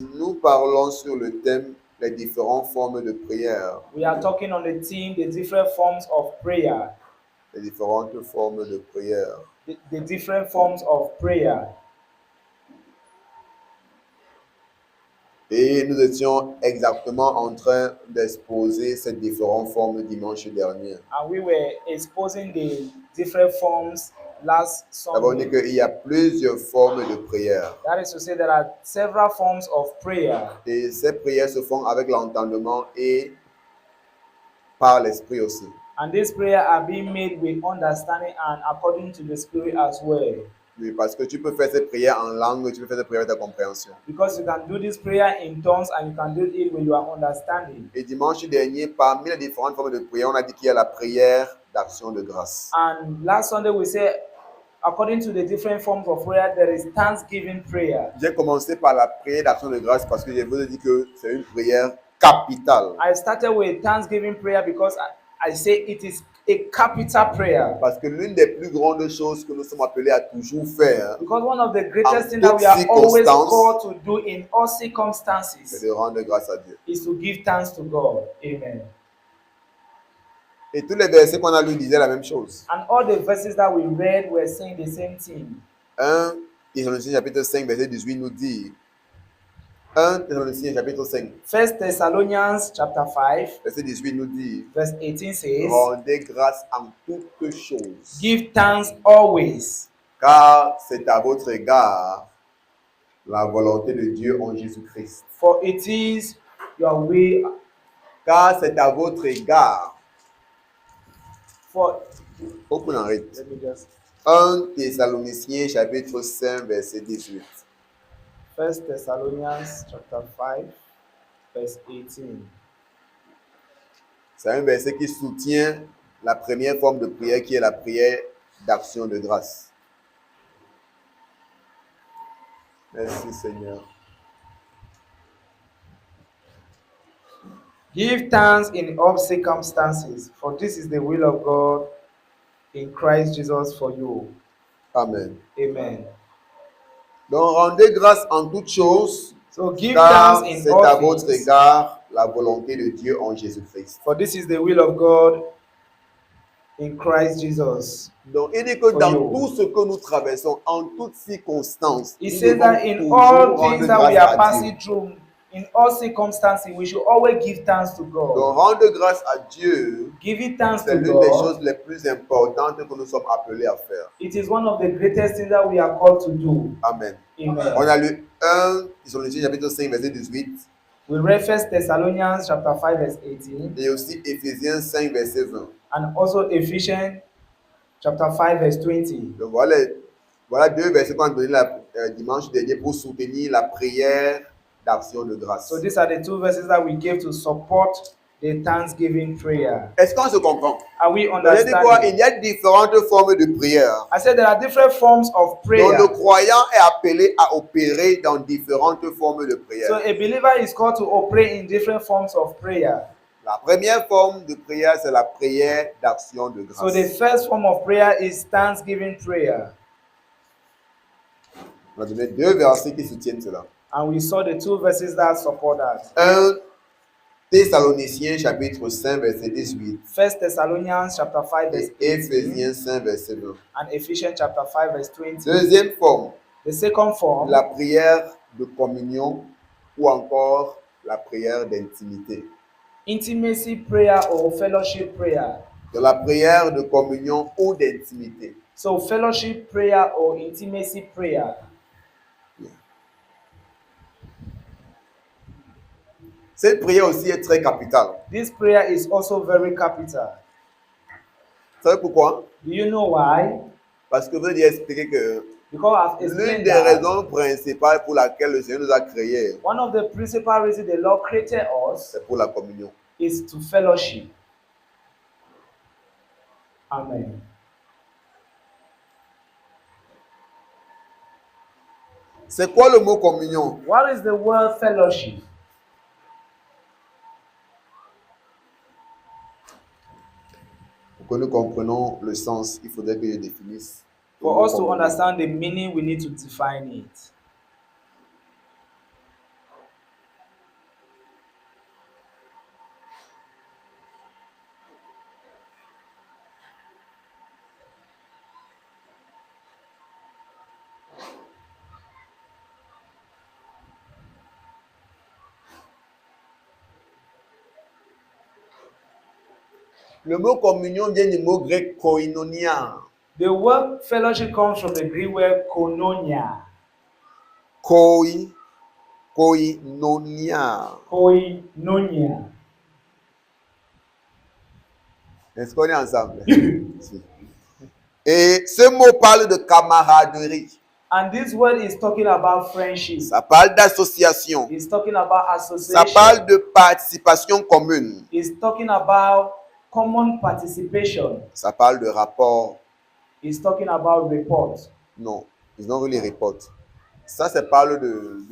Nous parlons sur le thème les différentes formes de prière. We are talking on the theme, the different forms of prayer. Les différentes formes de prière. The different forms of prayer. Et nous étions exactement en train d'exposer ces différentes formes dimanche dernier. And we were exposing the different forms last Nous avons dit Sunday. qu'il y a plusieurs formes de prière. That is to say, there are several forms of prayer. Et ces prières se font avec l'entendement et par l'esprit aussi. And these prayers are being made with understanding and according to the Spirit as well. Oui, parce que tu peux faire cette prière en langue, tu peux faire cette prière avec ta compréhension. Because you can do this prayer in tongues and you can do it with your understanding. Et dimanche dernier, parmi les différentes formes de prière, on a dit qu'il y a la prière d'action de grâce. And last Sunday we said, according to the different forms of prayer, there is thanksgiving prayer. J'ai commencé par la prière d'action de grâce parce que je vous ai dit que c'est une prière capitale. I started with thanksgiving prayer because I say it is a capital prayer. Parce que l'une des plus grandes choses que nous sommes appelés à toujours faire, Because one of the greatest En things that we are toutes always circonstances, called to do in all c'est circumstances de rendre grâce à Dieu. is to give thanks to God. Amen. Et tous les versets qu'on a lus disaient la même chose. And all the verses that we read were saying the same thing. 1 Thessaloniciens chapitre 5 verset 18 nous dit, 1 Thessaloniciens chapitre 5 First Thessalonians chapter 5 verset 18 nous dit, verse 18 says, rendez grâce en toutes choses, give thanks always, car c'est à votre égard la volonté de Dieu en Jésus-Christ. for it is your way. Car c'est à votre égard. For Beaucoup en rythme. let me just 1 Thessaloniciens chapitre 5 verset 18. First Thessalonians chapter 5 verse 18. C'est un verset qui soutient la première forme de prière qui est la prière d'action de grâce. Merci Seigneur. Give thanks in all circumstances, for this is the will of God in Christ Jesus for you. Amen. Amen. Donc rendez grâce en toutes choses, So give car thanks in c'est à all votre things, égard la volonté de Dieu en Jésus-Christ. for this is the will of God in Christ Jesus. Donc il dit que For dans you. tout ce que nous traversons, en toutes circonstances, He nous says devons that in toujours all rendre things that we grâce are à Dieu. passing through, in all circumstances, we should always give thanks to Donc God. rendre grâce à Dieu, Giving thanks c'est to l'une des choses God, les plus importantes que nous sommes appelés à faire. it is one of the greatest things that we are called to do. Amen. Amen. On a lu 1 Thessaloniciens chapitre 5 verset 18 We read First Thessalonians chapter 5 verse 18 et aussi Éphésiens 5 verset 20. and also Ephesians chapter 5 verse 20. Donc voilà deux versets qu'on a donné dimanche dernier pour soutenir la prière d'action de grâce. So these are the two verses that we gave to support the thanksgiving prayer. Est-ce qu'on se comprend? Are we Donc, j'ai dit quoi? understanding? Il y a différentes formes de prière. I said there are different forms of Donc prayer. le croyant est appelé à opérer dans différentes formes de So prière. a believer is called to operate in different forms of prayer. La première forme de prière, c'est la prière d'action de So the grâce. first form of prayer is thanksgiving prayer. On a donné deux versets qui soutiennent cela. And we saw the two verses that support that. 1 Thessaloniciens chapitre 5 verset 18 First Thessalonians chapter 5 verse et 18 Éphésiens 5 verset 20. and Ephesians chapter 5 verse 20. Deuxième forme, The second form, la prière de communion ou encore la prière d'intimité. intimacy prayer or fellowship prayer. De la prière de communion ou d'intimité. So fellowship prayer or intimacy prayer. Cette prière aussi est très capitale. This prayer is also very capital. Vous savez pourquoi? Do you know why? Parce que je veux dire expliquer que Because I've l'une explained des that raisons principales pour laquelle le Seigneur nous a créés, one of the principal reasons the Lord created us c'est pour la communion. is to fellowship. Amen. C'est quoi le mot communion? What is the word fellowship? Pour que nous comprenions le sens, il faudrait que je définisse. le For mot us to communion. understand the meaning, we need to define it. Le mot communion vient du mot grec koinonia. The word fellowship comes from the Greek word koinonia. Koinonia. Koinonia. Est-ce qu'on est ensemble? Si. Et ce mot parle de camaraderie. And this word is talking about friendship. Ça parle d'association. It's talking about Ça association. parle de participation commune. It's talking about common participation. Ça parle de rapport. It's talking about report. Non, ils n'ont really report. Ça parle de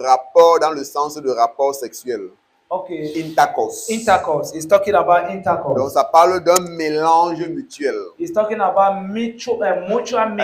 rapport dans le sens de rapport sexuel. Okay. Intercourse. Intercourse. It's talking about Donc intercourse. ça parle d'un mélange mutuel. It's talking about mutual Un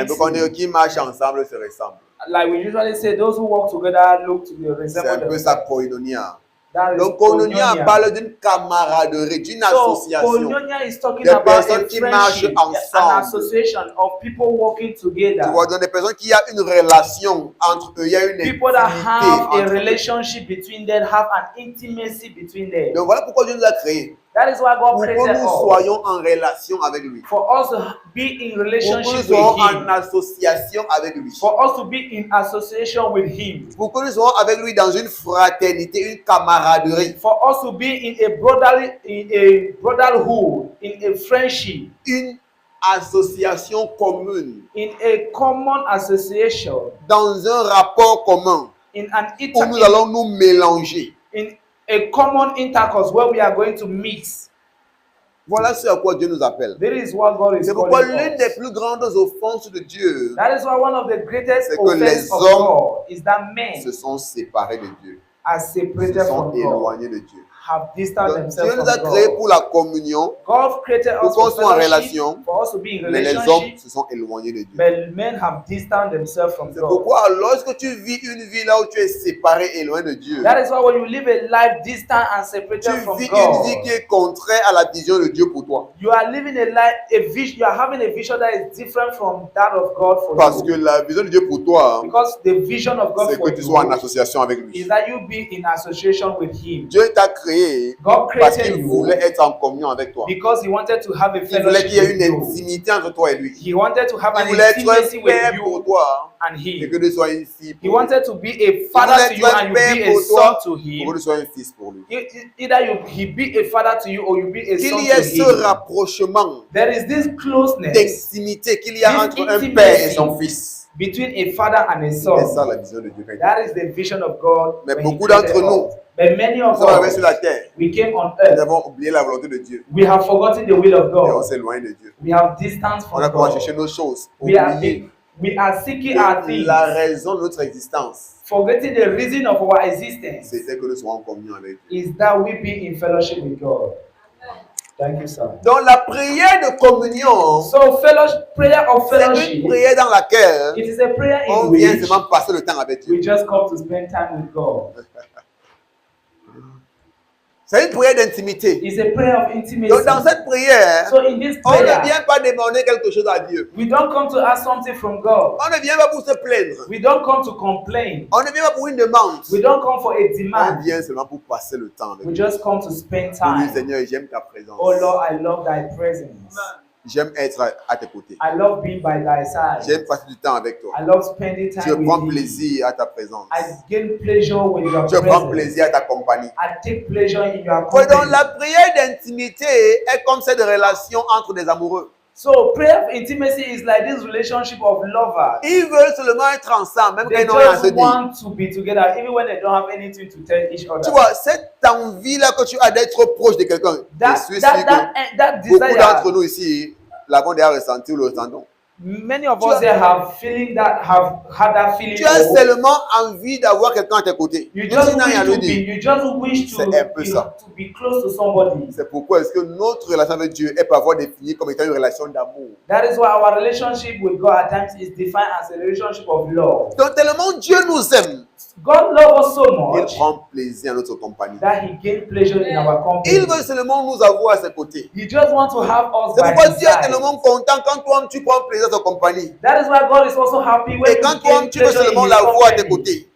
peu qu'on mixing. dit qui marchent ensemble se ressemblent. Like we usually say, those who work together look to the C'est un resemble peu ça, themselves. koinonia. That is Donc koinonia koinonia. parle d'une camaraderie, d'une So association. koinonia is talking Des about personnes a qui marchent friendship, ensemble. an association of people working Tu together. vois, donc des personnes qui ont une relation entre eux, il y a une People that intimité have a entre eux. relationship between them, have an intimacy between them. Donc voilà pourquoi Dieu nous a créés. That is why God Pour que created nous us. soyons en relation avec lui. For us to be in Pour que nous relationship soyons with Him. en association avec lui. For us to be in association with Him. Pour que nous soyons avec lui dans une fraternité, une camaraderie, For us to be in a brotherhood, in a friendship, une association commune, in a common association, dans un rapport commun in an où nous allons nous mélanger. in a common intercourse where we are going to mix. Voilà ce à quoi Dieu nous appelle. That is what God is C'est pourquoi calling l'une us. des plus grandes offenses de Dieu That is why one of the greatest C'est que offenses les of hommes God is that men se sont séparés de Dieu, are se separated sont from God, éloignés de Dieu. have distanced Donc, themselves Dieu nous from a créés God. pour la communion, God created pour us qu'on for soit en fellowship, relation, for us to be in mais les hommes relationship, se sont éloignés de Dieu. but men have distanced themselves from C'est God. pourquoi lorsque tu vis une vie là où tu es séparé et loin de Dieu, That is why when you live a life distant and tu separated from vis une vie God, qui est contraire à la vision de Dieu pour toi. you are living a life, you are having a vision that is different from that of God for Parce que you. la vision de Dieu pour toi, Because the vision of God c'est for que tu sois en you association avec is lui. that you be in association with Him. Dieu t'a créé God parce created qu'il you voulait être en communion avec toi. because He wanted to have a Il voulait qu'il y fellowship ait une with you. intimité entre toi et lui. He wanted to have Il an voulait être intimacy un with père pour you toi and et Him. que tu sois une fille He pour lui. wanted to be a father to you and you be a son to Pour Him. que tu sois un fils pour lui. Either he be a father to you or you be a son Qu'il y ait to ce Him. rapprochement There is this closeness d'intimité qu'il y a This entre un père et intimacy. son fils. between a father and a C'est ça son. la vision de Dieu. That is the vision of God. Mais when He beaucoup created d'entre nous, us. But many of Nous sommes arrivés sur la us, terre. we came on Nous earth. avons oublié la volonté de Dieu. We have forgotten the will of Et on God. s'éloigne de Dieu. We have distanced On a from commencé à God. chercher nos choses. We are, Oublier we are seeking our que things, la raison de notre existence, forgetting the reason of our existence c'était que nous soyons en communion avec Dieu. is that we be in fellowship with God. Thank you, sir. Donc la prière de communion, So prayer of c'est une fellowship, prière dans laquelle it is a prayer on in vient which seulement passer le temps avec Dieu. we just come to spend time with God. C'est une prière d'intimité. It's a prayer of intimacy. Donc dans cette prière, So in this on ne prayer, vient pas demander quelque chose à Dieu. we don't come to ask something from God. On ne vient pas pour se plaindre. We don't come to complain. On ne vient pas pour une demande. We don't come for a On demand. vient seulement pour passer le temps avec We Dieu. just come to spend Oui, time. Seigneur, j'aime ta présence. Oh Lord, I love thy presence. J'aime être à tes côtés. I love being by thy side. J'aime passer du temps avec toi. I love spending Je time prends with you. plaisir à ta présence. I gain pleasure with your Je prends presence. plaisir à ta compagnie. I take pleasure in your Ouais, donc company. la prière d'intimité est comme cette relation entre des amoureux. So prayer of intimacy is like this relationship of lovers. Ils veulent seulement être ensemble, même quand They ils n'ont rien à se just dire. want to be together even when they don't have anything to tell each Tu other. vois, cette envie-là que tu as d'être proche de quelqu'un, je suis sûr That que beaucoup d'entre desire, nous ici l'avons déjà ressenti ou le ressentons. many of Tu us as- there have had that feeling. Tu as of- seulement envie d'avoir quelqu'un à tes côtés. You Même just s'il n'a rien à lui wish to be. dire. You just wish to C'est un peu ça. to be close to somebody. C'est pourquoi est-ce que notre relation avec Dieu est parfois définie comme étant une relation d'amour. That is why our relationship with God at times is defined as a relationship of love. Donc tellement Dieu nous aime, God loves us so il much prend plaisir à notre compagnie. that He gained pleasure in our company. Il veut seulement nous avoir à ses côtés. He just wants to have us C'est by pourquoi His Dieu est side. tellement content quand toi tu prends plaisir à sa compagnie. That is why God is also happy when Et quand you toi gain tu veux pleasure in seulement His l'avoir à tes company. côtés.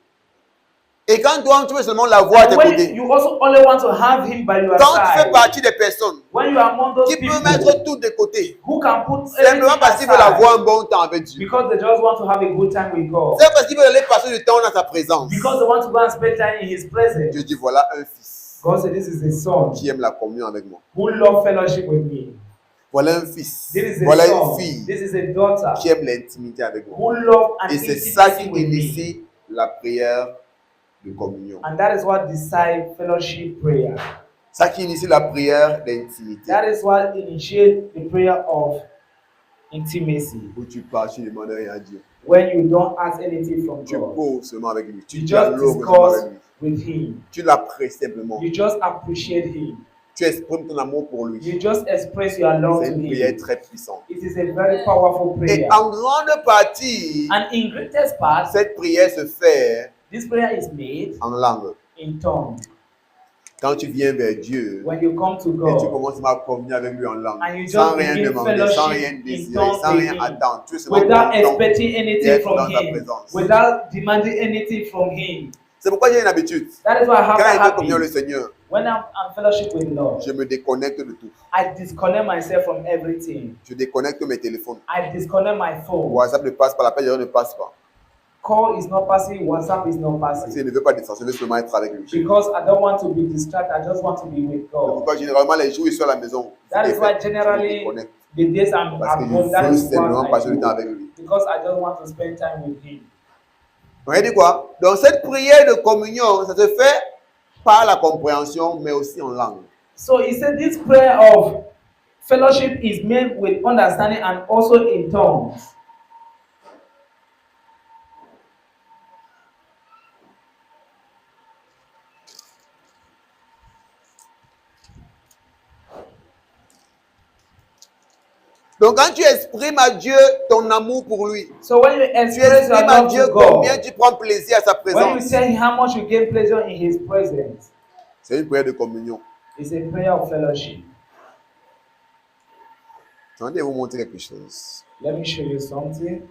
Et quand toi, tu veux seulement la voir à tes And when côtés, you also only want to have him by your quand tu fais side, partie des personnes when you are among those qui peuvent people mettre tout de côté, who can put simplement everything parce qu'ils veulent avoir aside un bon temps avec Dieu, because they just want to have a good time with God, c'est parce qu'ils veulent aller passer du temps dans sa présence, because they want to go and spend time in his presence. Dieu dit voilà un fils God said, this is a son qui aime la communion avec moi. who love fellowship with me. Voilà un fils, This is a voilà une son, fille this is a daughter qui aime l'intimité avec moi. who love an Et c'est ça qui intimacy with me. initie la prière de communion. And that is what decide fellowship prayer. Ça qui initie la prière d'intimité. That is what initiate the prayer of intimacy. Où tu parles, tu ne demandes rien à Dieu. When you don't ask anything from Tu God, poses seulement avec lui. Tu you just dialogues seulement discuss avec lui. with him. Tu l'apprécies simplement. You just appreciate him. Tu exprimes ton amour pour lui. You just express your love C'est to une prière him. très puissante. It is a very powerful Et prayer. en grande partie, And in greatest part, cette prière se fait this prayer is made en langue. in tongue. Quand tu viens vers Dieu When you come to et tu God commences à communier avec lui en langue, and you just sans rien begin demander, fellowship sans rien in désirer, tongues sans rien with him, attendre, tu es seulement without content expecting anything d'être from dans sa him, présence. without demanding anything from him. C'est pourquoi j'ai une habitude. That is why I have Quand that je veux communier le habit. Seigneur, When I'm fellowship with the Lord, je me déconnecte de tout. I disconnect myself from everything. Je déconnecte mes téléphones. I disconnect my phone. WhatsApp ne passe pas, l'appel ne passe pas. Call is not passing, WhatsApp is not Parce que je passing. ne veux pas distraction, je veux seulement être avec lui. Because I don't want to be distracted, I just want to be with C'est God. pourquoi généralement les jours où je suis à la maison, That is why je me generally déconnecte. the days I'm Parce que at home, je that veux is simplement what passer I du temps do. avec lui. Because I just want to spend time with him. On a dit quoi? Donc cette prière de communion, ça se fait par la compréhension, mais aussi en langue. So he said this prayer of fellowship is made with understanding and also in tongues. Donc quand tu exprimes à Dieu ton amour pour lui, So when you tu express your exprimes à love Dieu to combien God, tu prends plaisir à sa when you présence. tell him how much you gain pleasure in his presence, C'est une prière de communion. it's a prayer of fellowship. Attendez, vous montrer quelque chose. Let me show you something.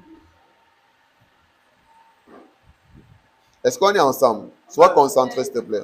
Est-ce qu'on est ensemble? Sois concentré, s'il te plaît.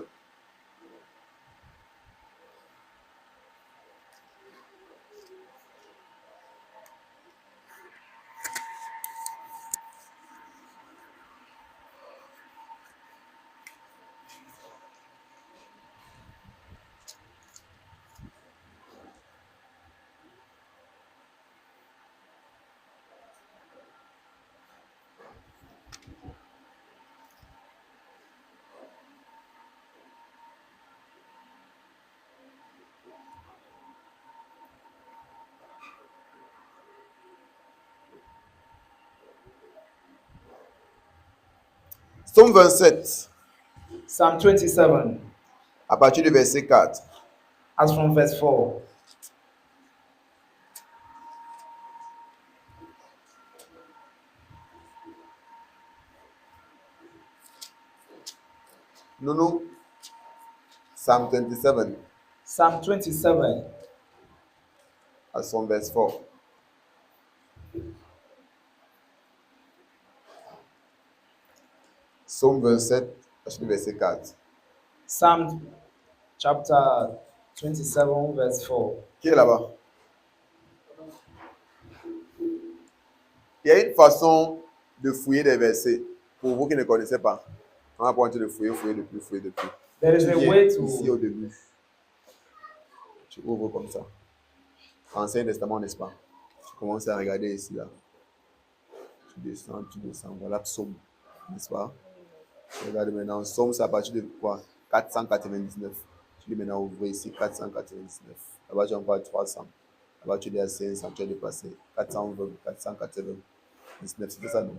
Psaume 27, Psalm 27, à partir du verset 4. as from verse 4. Non. Psalm 27, Psalm 27, à son verset 4. Psaume 27, à partir du verset 4. Psalm chapter 27, verse 4. Qui est là-bas? Il y a une façon de fouiller des versets. Pour vous qui ne connaissez pas, on va prendre de fouiller depuis. There is Tu a viens way ici au to, début. Tu ouvres comme ça. Ancien Testament, n'est-ce pas? Tu commences à regarder ici, là. Tu descends. Voilà, psaume, n'est-ce pas? Tu regardes maintenant. Psaume, c'est à partir de quoi? 499. Tu dis maintenant, ouvrir ici, 499. Là-bas, tu as encore 300. Là-bas, tu es à 500, tu as dépassé. 420, 499. C'était ça, non?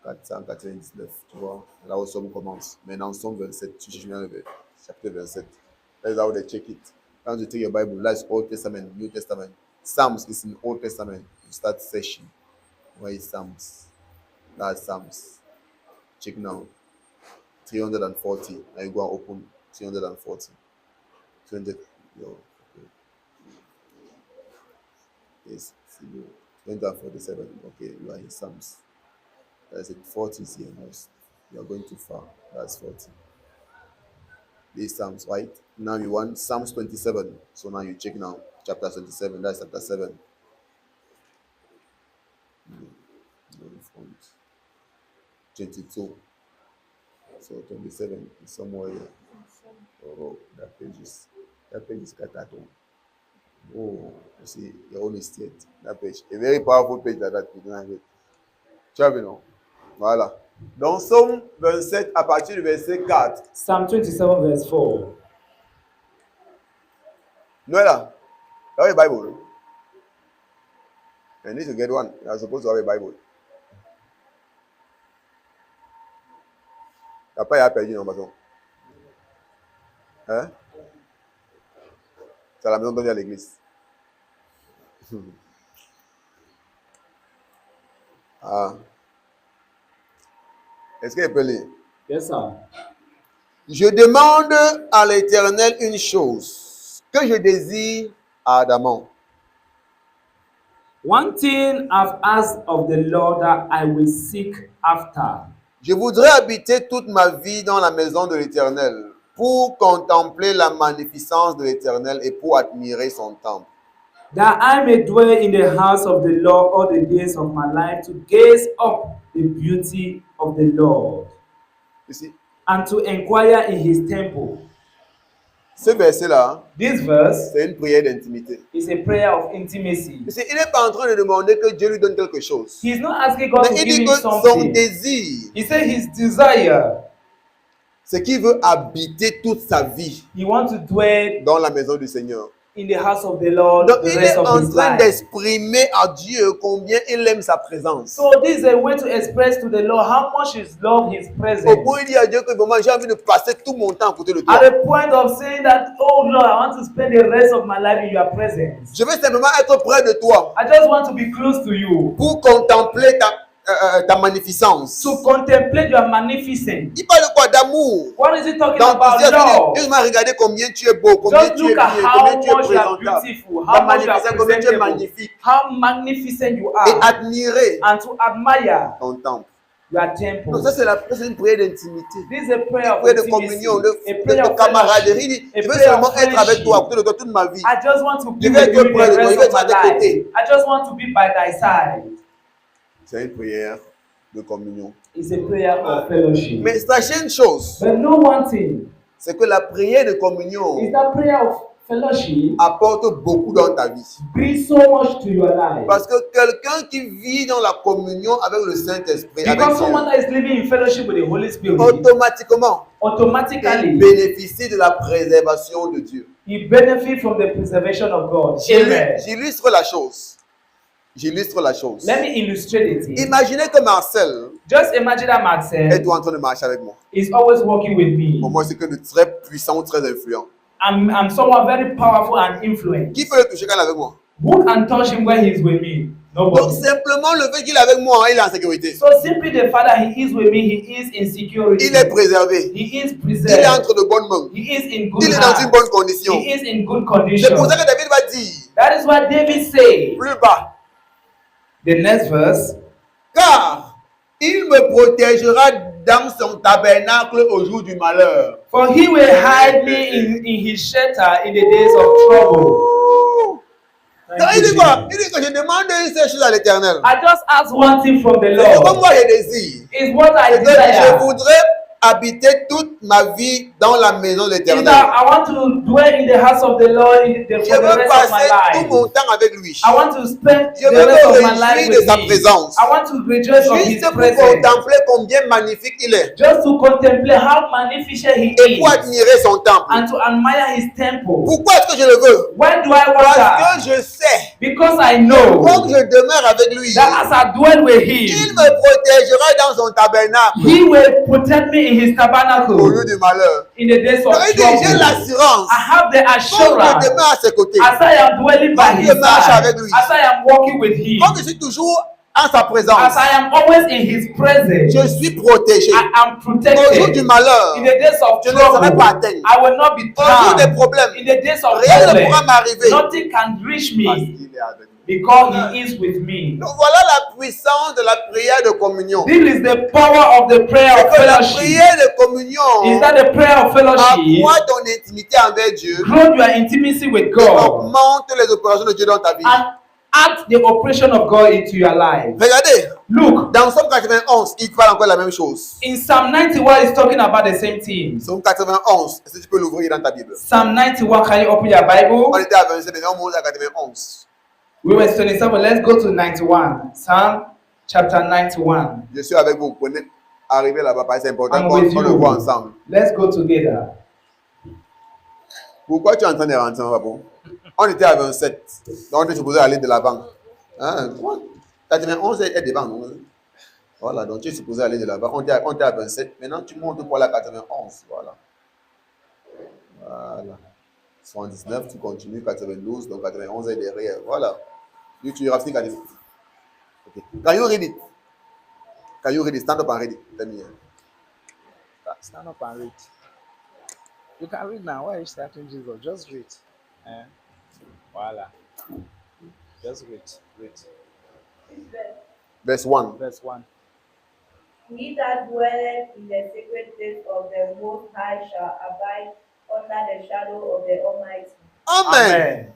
499, tu vois. Là où Somme commence. Maintenant, Somme 27, tu cherches le chapitre 27. That's how they check it. Quand you take your Bible, that's Old Testament, New Testament. Psalms is in Old Testament. You start session. Where is Psalms? That's Psalms. Check now. 340. Now you go and open 340. 200. Yo, okay. Yes, 247. Okay, you are in Psalms. That's it. 40 is here most. You are going too far. That's 40. These Psalms, right? Now you want Psalms 27. So now you check now. Chapter 27. That's chapter 7. No, in front. 22. So 27 is somewhere here. Oh, that page is scattered. Oh, you see, your own estate. That page. A very powerful page like that. You don't have it. Tu as vu, non? Voilà. Dans Psaume 27, à partir du verset 4. Psalm 27, verse 4. Noella, you have a Bible. I need to get one. You are supposed to have a Bible. T'as pas à perdu, non, bâton? Hein? C'est à la maison donnée à l'église. Ah. Est-ce qu'elle peut lire? Yes, sir. Je demande à l'Éternel une chose que je désire ardemment. One thing I've asked of the Lord that I will seek after. Je voudrais habiter toute ma vie dans la maison de l'Éternel pour contempler la magnificence de l'Éternel et pour admirer son temple. That I may dwell in the house of the Lord all the days of my life to gaze up the beauty of the Lord Ici, and to inquire in his temple. ce verset-là, This verse c'est une prière d'intimité. is a prayer of intimacy. Il n'est pas en train de demander que Dieu lui donne quelque chose. He's not asking God Mais to il give dit him que son something. désir, He said his desire. c'est qu'il veut habiter toute sa vie He wants to dwell dans la maison du Seigneur. in the house of the Lord Donc, the il rest est of en his train life. d'exprimer à Dieu combien il aime sa présence. So this is a way to express to the Lord how much he loves his Au presence. point, il dit à Dieu que vraiment, j'ai envie de passer tout mon temps à côté de toi. At the point of saying that, oh Lord, I want to spend the rest of my life in your presence. Je veux simplement être près de toi I just want to be close to you. pour contempler ta magnificence. To contemplate your magnificence. Il parle de quoi? D'amour. What is he talking about? Dieu Love. m'a regardé combien tu es beau, combien Just tu es look at bien, how combien tu es much you are présentable. beautiful, Ta how much you are magnificence, combien tu es presentable, magnifique. how magnificent you Et are, admirer and to admire ton temple. your Donc temple. ça, c'est une prière d'intimité. This is a prayer Une of prière de intimacy, communion, a prayer de of camaraderie. Il fellowship, dit, a je veux prayer seulement of être avec toi, à friendship. côté de toi toute ma vie. I just want to be Je vais with you être près de the toi, rest je vais of my être à tes life. côtés. I just want to be by thy side. C'est une prière de communion. It's a prayer of fellowship. Mais sachez une chose, But know one thing, c'est que la prière de communion is that prayer of fellowship apporte beaucoup dans ta vie. brings so much to your life. Parce que quelqu'un qui vit dans la communion avec le Saint-Esprit, avec Because Dieu, someone that is living in fellowship with the Holy Spirit, automatiquement, il automatically bénéficie de la préservation de Dieu. he benefits from the preservation of God. Amen. J'illustre la chose. J'illustre la chose. Let me illustrate it. Imaginez que Marcel Just imagine that est Marcel en train de marcher avec moi. is always working with me. Pour moi, c'est quelqu'un de très puissant ou très influent. I'm someone very powerful and influent. Qui peut le toucher quand il est avec moi? Who can touch him when he's with me? Donc Nobody. simplement le fait qu'il est avec moi, il est en sécurité. So simply the fact that he is with me, he is in security. Il est préservé. He is Il est preserved. entre de bonnes mains. He is in good Il est dans une hands. bonne condition. He is in good C'est condition. pour ça que David va dire, That is what David said. plus bas, The next verse. car il me protégera dans son tabernacle au jour du malheur. For he will hide me in his shelter in the days of trouble. Donc, il dit quoi? Il dit que je demande une seule chose à l'Éternel. I just ask one thing from the C'est comme Lord. moi je désire. Is what I C'est que je desire. voudrais habiter toute ma vie dans la maison de Is l'Éternel. that I want to dwell in the house of the Lord for Je the veux rest of my passer tout life. mon temps avec lui. I want to spend Je the veux rest me of my life réjouir de with sa him. présence. I want to rejoice of his Juste pour presence. contempler combien magnifique il est. Just to contemplate how magnificent he Et pour is. admirer son temple. And to admire his temple. Pourquoi est-ce que je le veux? Why do I want Parce that? que je sais, Because I know comme je demeure avec lui, that as I dwell with il him, me protégera dans son tabernacle he will protect me in his au tabernacle lieu du malheur. in the days of Donc, il dit, j'ai trouble. l'assurance, I have the comme assurance je demeure à ses côtés, as I am dwelling by Comme his je marche side, avec lui. as I am walking with him, comme je suis toujours en sa présence, as I am always in his presence, je suis protégé. I am Au jour protected. du malheur, In the days of je ne serai trouble, pas atteint. I will not be Au jour des harmed. problèmes, In the days of rien ne trouble, pourra m'arriver. nothing can reach Parce me qu'il est avec moi. because he is with me. Donc voilà la puissance de la prière de communion. This is the power of the prayer C'est of que la fellowship. prière de communion Is that the prayer of fellowship accroît ton intimité envers Dieu grow your intimacy with et God augmente les opérations de Dieu dans ta vie. and add the operation of God into your life? Regardez, Look, dans Psaume 91, il parle encore la même chose. in Psalm 91 is talking about the same thing. Psaume 91, est-ce que tu peux l'ouvrir dans ta Bible? Psalm 91, can you open your On Bible? était à 27, maintenant on monte à 91. We were 27, let's go to 91. Psalm chapter 91. Je suis avec vous, prenez, arrivez là-bas, parce que c'est important I'm qu'on with le voit you. ensemble. Let's go together. Pourquoi tu es en train de rentrer, papa? On était à 27, donc on est supposé aller de l'avant. Hein? 91 est devant nous. Voilà, donc tu es supposé aller de l'avant. On était à 27, maintenant tu montes pour la 91. Voilà. Voilà. 79, tu continues, 92, donc 91 est derrière. Voilà. Tu iras finir 92. Okay. Can you read it? Can you read it? Stand up and read it. Tell me. Stand up and read. You can read now. Why are you starting Jesus? Just read. Voila. Just read. Read. Verse 1. Verse 1. He that dwelleth in the secret place of the Most High shall abide under the shadow of the Almighty. Amen.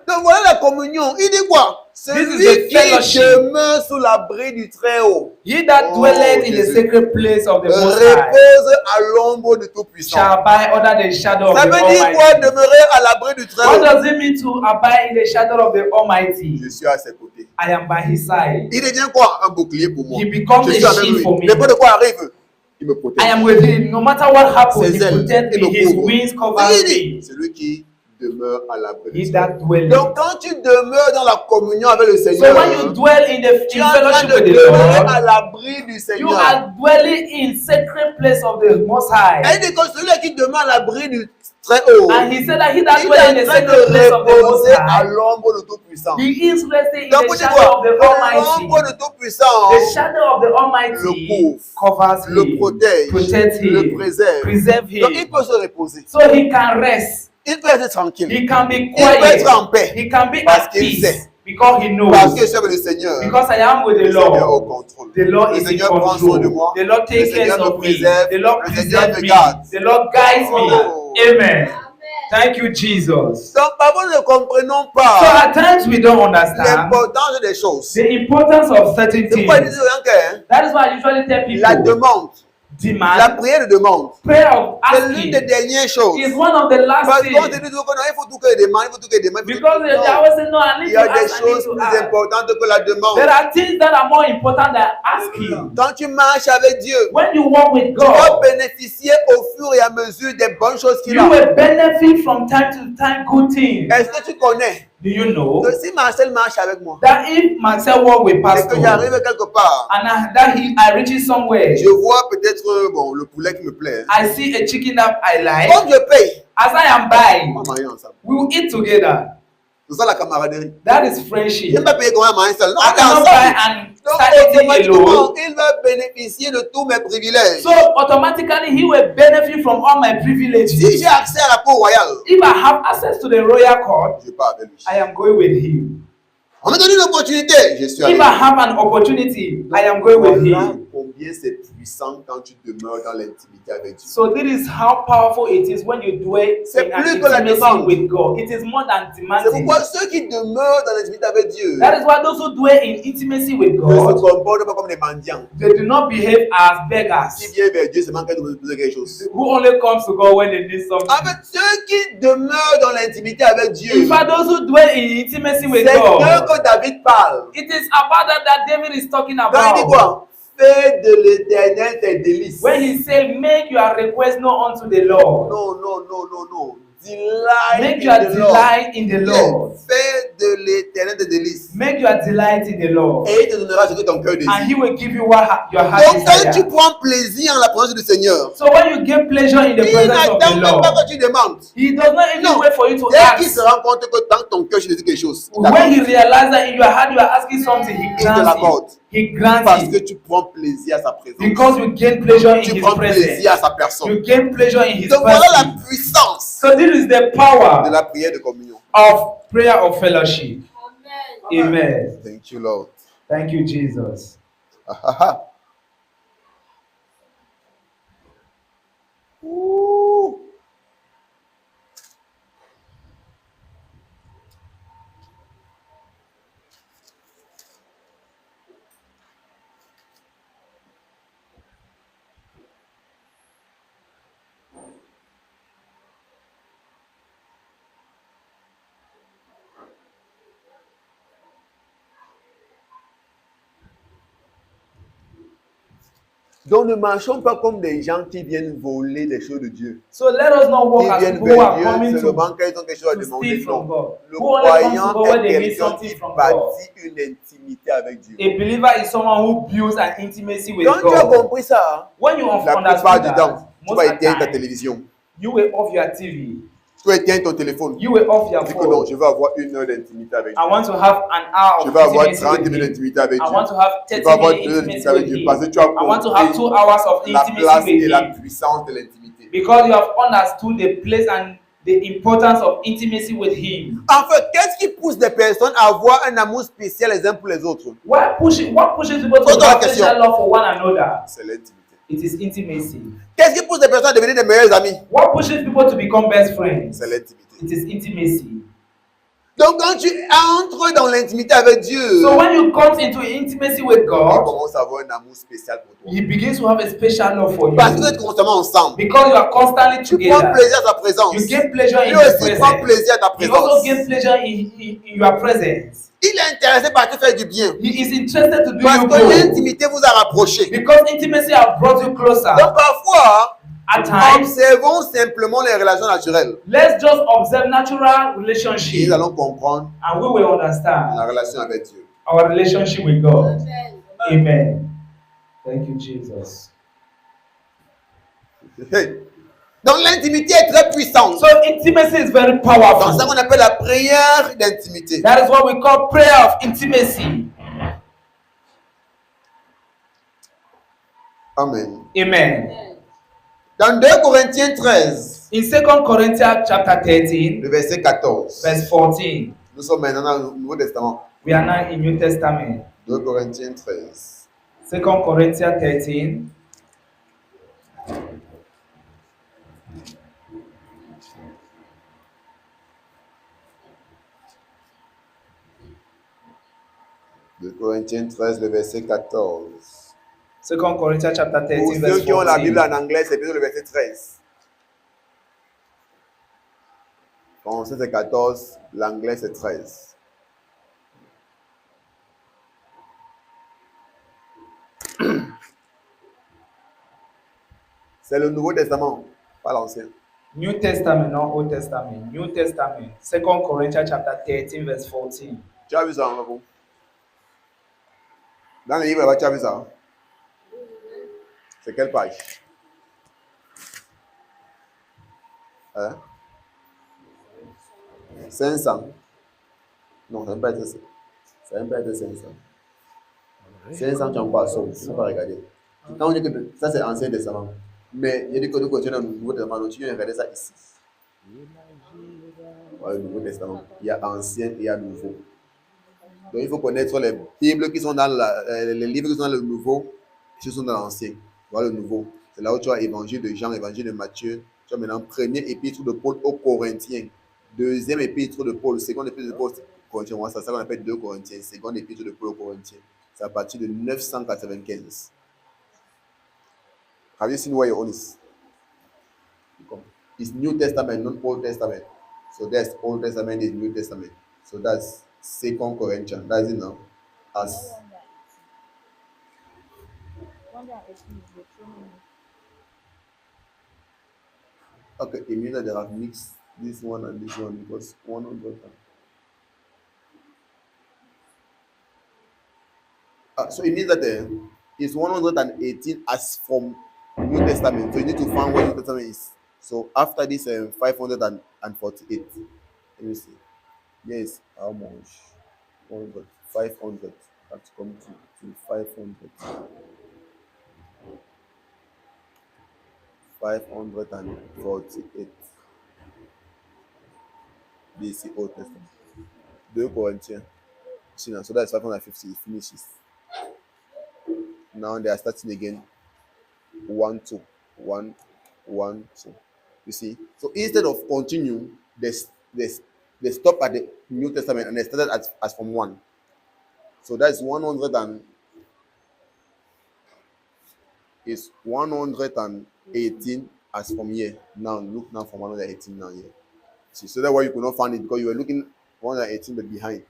Donc voilà la communion. Il dit quoi? Celui the qui fellowship. demeure sous l'abri du Très-Haut He that Oh, dwelleth in the Jésus. secret place of the Most High repose à l'ombre du Tout-Puissant. shall abide under the shadow of Ça the veut dire quoi? Almighty. Demeurer à l'abri du What Très-Haut. does it mean to abide in the shadow of the Almighty? Je suis à ses côtés. I am by his side. Il devient quoi? Un bouclier pour moi. He becomes Je a suis avec shield lui. for me. N'importe quoi arrive, il me protège. I am with him. No matter what happens, Ses he ailes, protects il me. me His couvre. wings cover Il dit, me. c'est lui qui demeure à l'abri He du that Très-Haut. dwelleth. Donc quand tu demeures dans la communion avec le So Seigneur, when you dwell in the tu in es en train fellowship de with the demeurer à Lord, l'abri du you Seigneur. are dwelling in sacred place of the Most High. Elle dit que celui qui demeure à l'abri du Très-Haut, And he said that he that il dwell in est the en train sacred place de of the Most reposer à High, l'ombre du Tout-Puissant. he is resting in Donc the vous dites shadow quoi? of the Almighty. L'ombre du Tout-Puissant The shadow of the le Almighty couvre, covers le him, protège, protects le him, préserve. preserve Donc il him, peut se reposer. so he can rest. Il peut être tranquille. He can be Il peut être en quiet. paix. He can be Parce at qu'il sait. peace because he Parce knows. que je suis avec le Seigneur. Because I am with the Le Seigneur au Lord. contrôle. The Lord Le is in Seigneur prend soin de control. moi. The Lord Le takes Seigneur care me of me. préserve. The Lord Le Seigneur preserves me me. garde. The Lord guides Oh. me. Amen. Thank you, Jesus. Donc parfois nous ne comprenons So pas at times we don't understand l'importance des choses. the importance of certain C'est pourquoi il dit things. souvent que That is why I usually tell la people demande, la demand, prière de demande, prayer of c'est l'une des asking dernières choses. is one of the last Parce qu'on te things. dit toujours que non, il faut tout que demande, il faut tout que demande. Because they Non. always say, no, I Il need y to a des ask, I need choses to plus ask. importantes que la demande. There are things that are more important than asking. Quand tu marches avec Dieu, When you walk with tu vas God, bénéficier au fur et à mesure des bonnes choses qu'il you a. will benefit from time to time good things. Est-ce que tu connais Do you know que si Marcel marche avec moi that if Marcel walk with et que Pastor j'arrive quelque part, and I reach it somewhere, je vois peut-être bon, le poulet qui me plaît. I see a chicken that I like, Comme je paye, as I am on buying, va marier ensemble. we will eat together. C'est ça la camaraderie. That is Il friendship. n'aime pas payer comme un marié seul. Non, I on est cannot buy ensemble. and Donc start eating automatiquement, alone. il va bénéficier de tous mes privilèges. So automatically he will benefit from all my Si privileges. j'ai accès à la cour royale, If I have access to the royal court, je pars avec lui. I am going with him. On me donne une opportunité, je suis avec If lui. I have an opportunity, I am going with Voilà him. combien c'est puissant quand tu demeures dans l'intimité avec Dieu. So this is how powerful it is when you dwell C'est in an plus que la intimacy demande. with God. It is more than C'est demanding. pourquoi ceux qui demeurent dans l'intimité avec Dieu That is why those who dwell in intimacy with ne se God, comportent pas comme des mendiants. they do not behave as beggars Qui viennent vers Dieu seulement quand ils veulent poser quelque chose. who only comes to God when they need something. En fait, ceux qui demeurent dans l'intimité avec Dieu, In fact, those who dwell in intimacy c'est with d'eux God, que David parle. it is about that David is talking Quand il dit about. quoi? Fais de l'éternel tes délices. When he said, make your request known unto the Lord. Non, non, non, non, non. Delight Make in your the Lord. delight in the Lord. Fais de l'éternel tes délices. Make your delight in the Lord. Et il te donnera ce que ton cœur désire. And he will give you what your heart Donc quand tu desires. prends plaisir en la présence du Seigneur, So when you get pleasure in the il presence of n'attend the même pas Lord, que tu demandes. he does not even Non. wait for you to Dès qu'il ask. se rend compte que dans ton cœur, tu désires quelque chose, il When t'accorde. he realizes that in your heart you are asking something, he te grants l'accorde. it. He grants Parce que it. tu prends plaisir à sa présence. Because you gain pleasure in Tu his prends presence. plaisir à sa personne. You gain pleasure in his Donc voilà la presence. puissance So this is the de power la prière de communion. of prayer of fellowship. Amen. Thank you, Lord. Thank you, Jesus. Ouh. Donc ne marchons pas comme des gens qui viennent voler les choses de Dieu. So let us not walk Qui as viennent people who vers are Dieu coming seulement quand ils ont quelque chose à to demander. steal from Non. God. Le Who only comes to croyant God when est they need quelqu'un something qui from God. bâtit une intimité avec Dieu. A believer is someone who builds an intimacy with Quand tu as God. compris ça, When you have la plupart understood du that, temps, tu most vas of the éteindre ta time, télévision. you will off your TV. Tu vas éteindre ton téléphone. You will off your Tu dis que non, phone. je veux avoir 1 heure d'intimité avec I Dieu. want to have an hour Je of veux avoir intimacy 30 with minutes Him. d'intimité avec I Dieu. want to have Je 30 veux avoir minutes 2 heures intimacy d'intimité avec with Dieu parce que Him. tu as I want to have 2 compris hours of la intimacy place with et la Him. puissance de l'intimité. Because you have understood the place and the importance of intimacy with Him. En fait, qu'est-ce qui pousse des personnes à avoir un amour spécial les uns pour les autres? What pushes people to Pose-toi la have question. special love for one another? C'est l'intimité. It is intimacy. Qu'est-ce qui pousse des personnes à devenir des meilleurs amis? What pushes people to become best friends? C'est l'intimité. It is intimacy. Donc quand tu entres dans l'intimité avec Dieu, So when you come into intimacy with il God, commence à avoir un amour spécial pour toi. He begins to have a special love for Parce que vous êtes you. constamment ensemble. Because you are constantly Tu prends together. plaisir à sa présence. You gain pleasure in Lui His aussi prend presence. plaisir à ta He also présence. gains pleasure in your presence. Il est intéressé par te faire du bien. He is interested to do Parce you que good. l'intimité vous a rapproché. Because intimacy has brought you closer. Donc parfois, At times, observons simplement les relations naturelles. let's just observe natural Et relationship nous allons comprendre and we will la understand relation avec Dieu. our relationship with God. Amen. Thank you, Jesus. Hey. Donc l'intimité est très puissante. So intimacy is very Dans ça powerful. qu'on appelle la prière d'intimité. That is what we call prayer of intimacy. Amen. Amen. Dans 2 Corinthiens 13, In 2 Corinthians chapter 13, le verset 14, verse 14, nous sommes maintenant dans le Nouveau Testament. we are now in New Testament. 2 Corinthiens 13. 2 Corinthians 13, De Corinthiens 13, le verset 14. 2 Corinthians chapter Pour 13, ceux verse qui ont la Bible 14. en anglais, c'est plutôt le verset 13. Français c'est 14, l'anglais c'est 13. C'est le Nouveau Testament, pas l'Ancien. New Testament, not Old Testament. New Testament. 2 Corinthians chapter 13, verse 14. Tu as vu ça, Mabou? Dans le livre là-bas, tu as vu ça? C'est quelle page? Hein? 500. Non, ça ne peut pas être ça. Ça ne peut pas être 500. 500, tu n'as pas ça. Tu ne peux pas regarder. Quand on dit que ça, c'est l'Ancien Testament. Mais il y a des codes qui sont dans le Nouveau Testament. Donc, tu viens regarder ça ici. Voilà, le Nouveau Testament. Il y a Ancien et il y a Nouveau. Donc, il faut connaître les Bibles qui sont dans les livres qui sont dans le Nouveau, qui sont dans l'Ancien. Voilà le Nouveau. C'est là où tu as Évangile de Jean, Évangile de Matthieu. Tu as maintenant premier épître de Paul aux Corinthiens. Deuxième épître de Paul. Seconde épître de Paul aux Corinthiens. C'est ça qu'on appelle 2 Corinthiens. Seconde épître de Paul aux Corinthiens. C'est à partir de 995. Have you seen where your own is? It's New Testament, not Old Testament. So that's Old Testament is New Testament. So that's 2 Corinthians. That's it now. As 118 Deuteronomy. okay, it means that they have mixed this one and this one because 100. So it means that it's 118 as from New Testament. So you need to find what New Testament is. So after this 548. Let me see. Yes, how much? 100, 500. That's come to 500. 548. This is Old Testament. 2 Corinthiens. See now, so that's 550. It finishes. Now they are starting again. 1, 2, 1, 1, 2. You see? So instead of continue, they stop at the New Testament and they started as from 1. So that's 118 as from here. Now look now from 118 now here. See, so that's why you could not find it because you were looking 118 but behind.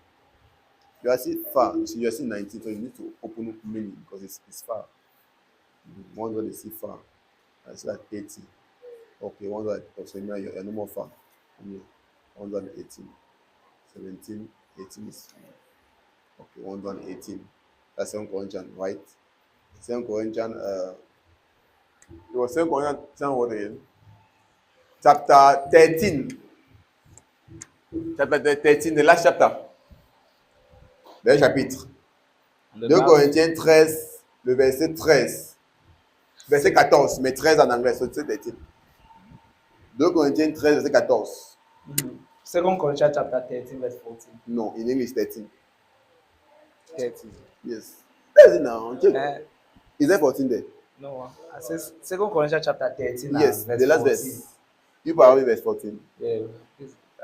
You are still far. So you are still 19, so you need to open up many because it's far. 100 is still far. That's like 80. Okay, 100. So now you're no more far. 118. 17, 18 is okay, 118. That's 2 Corinthians, right? 2 Corinthians, it was 2 Corinthians, what again? Chapter 13. Chapter 13, the last chapter. Le chapitre. 2 Corinthiens 13, le verset 13. Verset 14, mais 13 en anglais, so c'est 13. 2 Corinthiens 13, verset 14. 2 Corinthians chapter 13, verse 14. No, in English 13. 13. Yes. That's it now. Check. Is there 14 there? No, I says 2 Corinthians chapter 13. Yes, verse the last 14. verse. You probably verse 14. Yeah,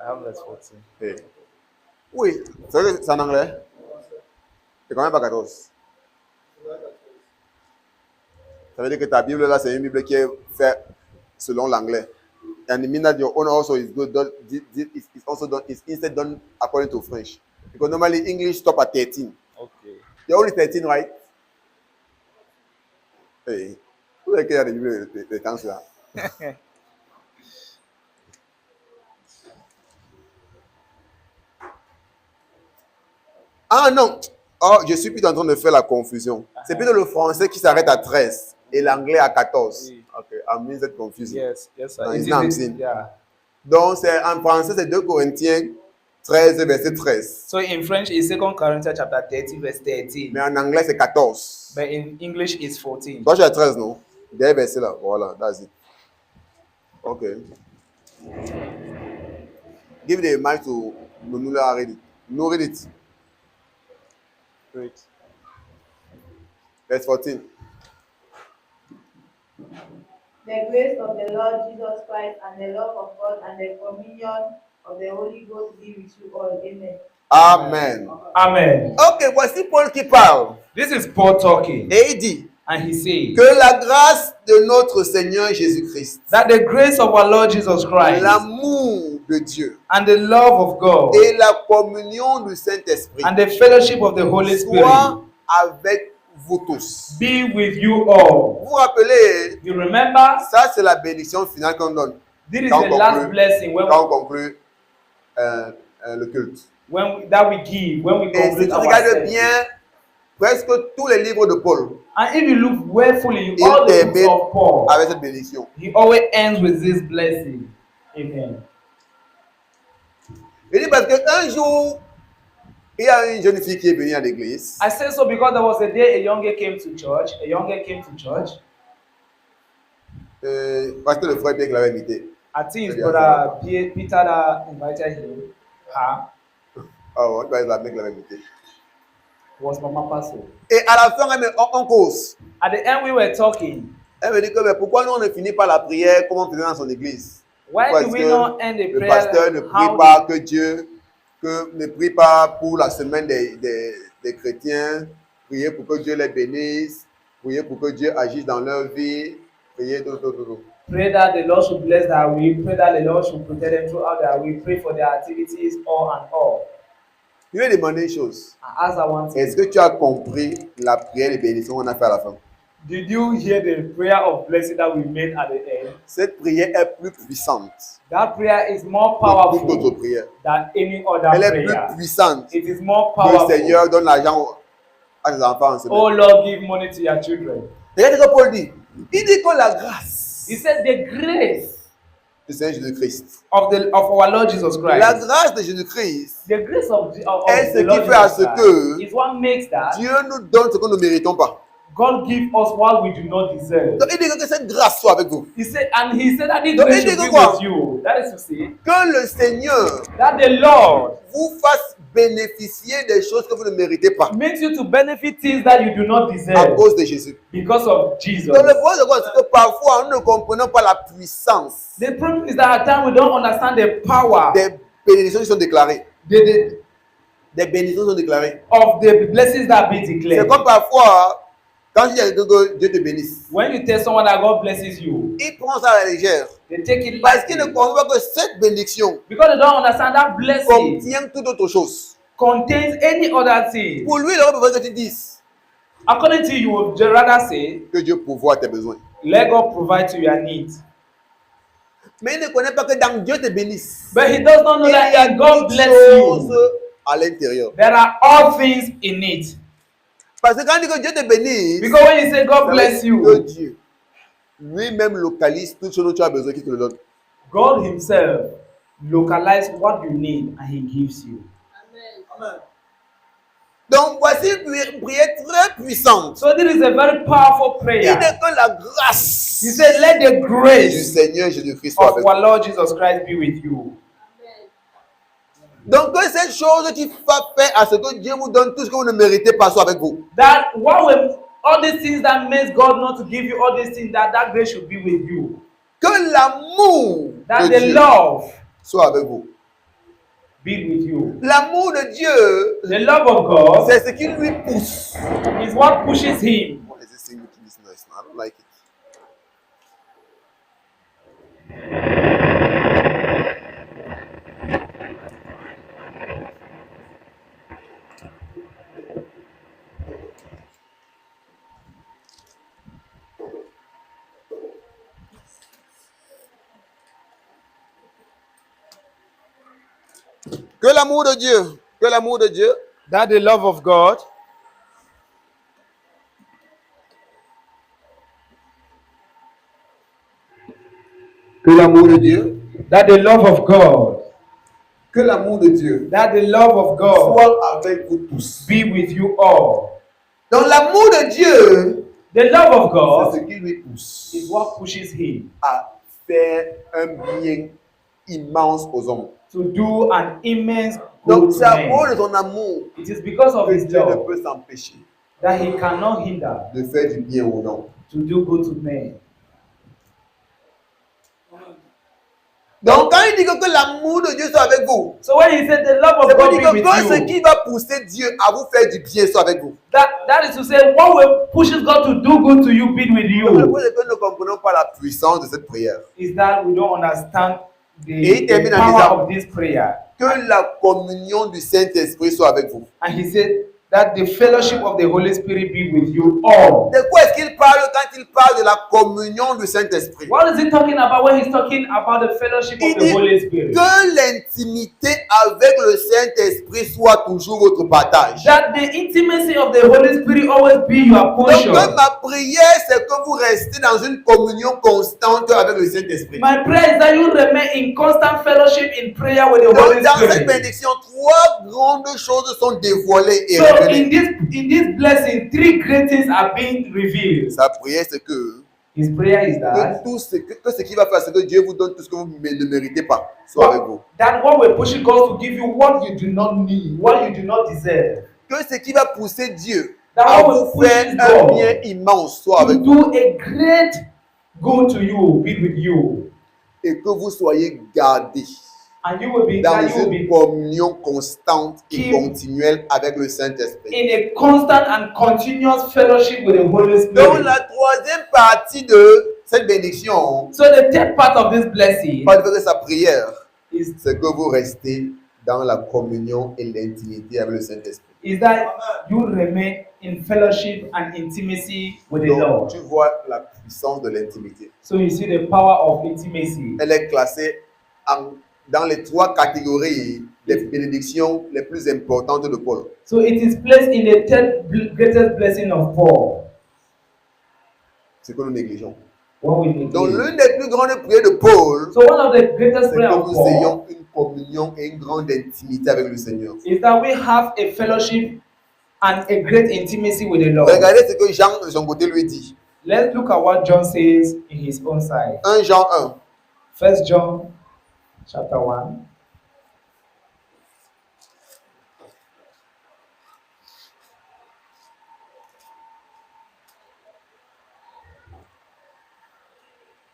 I have verse 14. Hey. Oui, c'est en anglais. C'est quand même pas 14. Ça veut dire que ta Bible là, c'est une Bible qui est faite selon l'anglais. And it means that your own also is good. It's also done. It's instead done according to French. Because normally English stop at 13. Okay. You're only 13, right? Hey, who the hell are the counselor? Ah non! Oh, je suis plus en train de faire la confusion. C'est plutôt le français qui s'arrête à 13 et l'anglais à 14. Oui. Okay, I'm means that confusing. Yes, sir. No, It it's is not it- seen. yeah. Donc, en français, c'est 2 Corinthiens 13, verset 13. So in French, it's 2 Corinthians chapter 13, verse 13. Mais en anglais, c'est 14. But in English, it's 14. Toi, tu as 13, non? Des versets là. Voilà, that's it. Okay. Give the mic to Nunula read it. No, read it. Great. Verse 14. The grace of the Lord Jesus Christ and the love of God and the communion of the Holy Ghost be with you all. Amen. Amen. Amen. Ok, voici Paul qui parle. This is Paul talking. Et il dit And he says que la grâce de notre Seigneur Jésus-Christ, that the grace of our Lord Jesus Christ l'amour de Dieu and the love of God et la communion du Saint-Esprit and the fellowship of the Holy Spirit soient avec vous tous. be with you all. Vous vous rappelez, You remember? ça c'est la bénédiction finale qu'on donne This is Quand the on last conclut- blessing quand on conclut le culte. that we give when we Et si conclude tu our regardes service. bien, presque tous les livres de Paul And if you look carefully, Il all the books termine of Paul, avec cette bénédiction. he always ends with this blessing. Amen. Il dit parce qu'un jour, il y a une jeune fille qui est venue à l'église. I say so because there was a day a young girl came to church. A young girl came to church. Parce que le frère Pierre l'avait invité. I think it's Yeah. brother Peter that invited him. Her Ah ouais, Pierre l'avait invité. was Mama Paso. Et à la fin, on cause. At the end, we were talking. Elle me dit que mais pourquoi nous on ne finit pas la prière comme on faisait dans son église? Why Parce do we que not end the le prayer? pasteur ne prie how pas que Dieu, ne prie pas pour la semaine des chrétiens, prier pour que Dieu les bénisse, prier pour que Dieu agisse dans leur vie, prier tout. pray that the Lord should bless their week, pray that the Lord should protect them throughout their week, pray for their activities, all and all. Je vais demander une chose. I ask that one Est-ce thing. que tu as compris la prière de bénédiction qu'on a fait à la fin? Did you hear the prayer of blessing that we made at the end? Cette prière est plus puissante That prayer is more que toute autre powerful prière. than any other Elle est plus prayer. puissante. It is more Le powerful. Seigneur donne l'argent à ses enfants en semaine. Oh Lord, give money to your children. Regardez ce que Paul dit. Il dit que la grâce He said the grace du Seigneur Jésus-Christ. of our Lord Jesus La Christ. grâce de Jésus-Christ, The grace of est ce the qui Lord fait à Jesus ce Christ que is what makes that Dieu nous donne ce que nous ne méritons pas. God give us what we do not deserve. Donc il dit que cette grâce soit avec vous. He said that this Donc, grace il dit should que be quoi? with you. That is to say Que le Seigneur that the Lord vous fasse bénéficier des choses que vous ne méritez pas makes you to benefit things that you do not à deserve cause de Jésus. because of Jesus. Donc le problème, c'est quoi? C'est que parfois, nous ne comprenons pas la puissance The problem is that at times we don't understand the power des bénédictions qui sont déclarées. the, Des bénédictions sont déclarées. of the blessings that be C'est declared. comme parfois, quand je dis à quelqu'un que Dieu te bénisse, When you tell someone that God blesses you, il prend ça à la légère. they take it Parce qu'il ne lightly comprend pas que cette bénédiction because they don't understand that blessing contient toute autre chose. contains any other thing. Pour lui, il aurait besoin que tu dises According to you, you would rather say, que Dieu pourvoit à tes besoins. let God provide to your needs. Mais il ne connaît pas que dans Dieu te bénisse, But he does not know il y that a in God toutes bless choses you, à l'intérieur. there are all things in it. Parce que quand il dit que Dieu te bénisse, Because when you say ça God veut bless dire que you, Dieu lui-même localise tout ce dont tu as besoin qu'il te le donne. God himself localizes what you need and he gives you. Donc voici une prière très puissante. So this is a very powerful Il prayer. dit que la grâce He said, let the du grace Seigneur Jésus-Christ soit of avec vous. our Lord Jesus Christ be with you. Donc que cette chose qui va faire à ce que Dieu vous donne tout ce que vous ne méritez pas soit avec vous. That all these things that makes God not to give you all these things, that grace should be with you. Que l'amour That de the Dieu love soit avec vous. be with you. L'amour de Dieu, The love of God c'est ce qui lui pousse. is what pushes him. What is this thing making this noise? I don't like it. Que l'amour de Dieu, That the love of God que l'amour de Dieu, That the love of God, que l'amour de Dieu that the love of God soit avec vous tous. be with you all. Donc l'amour de Dieu, The love of c'est God ce qui lui pousse is what pushes him à faire un bien immense aux hommes. to do an immense Donc good c'est à to cause men. de ton amour It is because of que his Dieu ne love peut s'empêcher that he cannot hinder de faire du bien aux gens. to do good to men. Donc quand il dit que l'amour de Dieu soit avec vous, So when he said the love c'est of pour God dire be que quand ce with qui you, va pousser Dieu à vous faire du bien soit avec vous. that is to say what will pushes God to do good to you be with Donc, le you problème, c'est que nous ne comprenons pas la puissance de cette prière. is that we don't understand Et il the termine en power disant of this prayer. que la communion du Saint-Esprit soit avec vous. And he said that the fellowship of the Holy Spirit be with you all. De quoi est-ce qu'il parle quand il parle de la communion du Saint-Esprit? What is he talking about when he's talking about the fellowship Il of the dit Holy Spirit? que l'intimité avec le Saint-Esprit soit toujours votre partage. That the intimacy of the Holy Spirit always be your Donc portion. ma prière, c'est que vous restez dans une communion constante avec le Saint-Esprit. My prayer is that you remain in constant fellowship in prayer with the Donc Holy dans cette Spirit. bénédiction, trois grandes choses sont dévoilées et So révélées. in this blessing, three great things are being revealed. Sa prière, c'est que His prayer is that que ce qui va faire, c'est que Dieu vous donne tout ce que vous ne méritez pas, soit avec vous. that what will push God to give you what you do not need, what you do not deserve. Que ce qui va pousser Dieu That à what will vous push faire God un bien immense, soit to avec vous. do a great good to you, be with you, Et que vous soyez gardés and you will be dans that you will une be communion constante et Keep continuelle avec le Saint-Esprit. in a constant and continuous fellowship with the Holy Donc Spirit. la troisième partie de cette bénédiction, So the third part of this blessing pas de sa prière, is c'est que vous restez dans la communion et l'intimité avec le Saint-Esprit. that you remain in fellowship and intimacy with the Donc Lord. tu vois la puissance de l'intimité. So you see the power of intimacy. Elle est classée dans les trois catégories des bénédictions les plus importantes de Paul. So it is placed in the third greatest blessing of Paul. C'est que nous négligeons. What we need. Donc l'une des plus grandes prières de Paul, So one of the greatest c'est prayer que of nous Paul ayons une communion et une grande intimité avec le Seigneur. is that we have a fellowship and a great intimacy with the Lord. Regardez ce que Jean de son côté lui dit. Let's look at what John says in his own side. 1 Jean 1. 1 John chapter 1.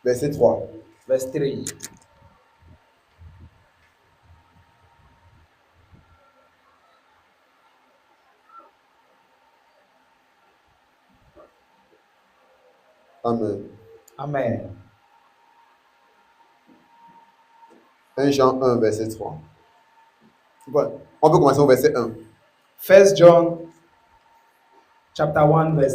Verset 3. Verse 3. Amen. Amen. 1 Jean 1, verset 3. Bon, on peut commencer au verset 1. 1 John chapter 1 verse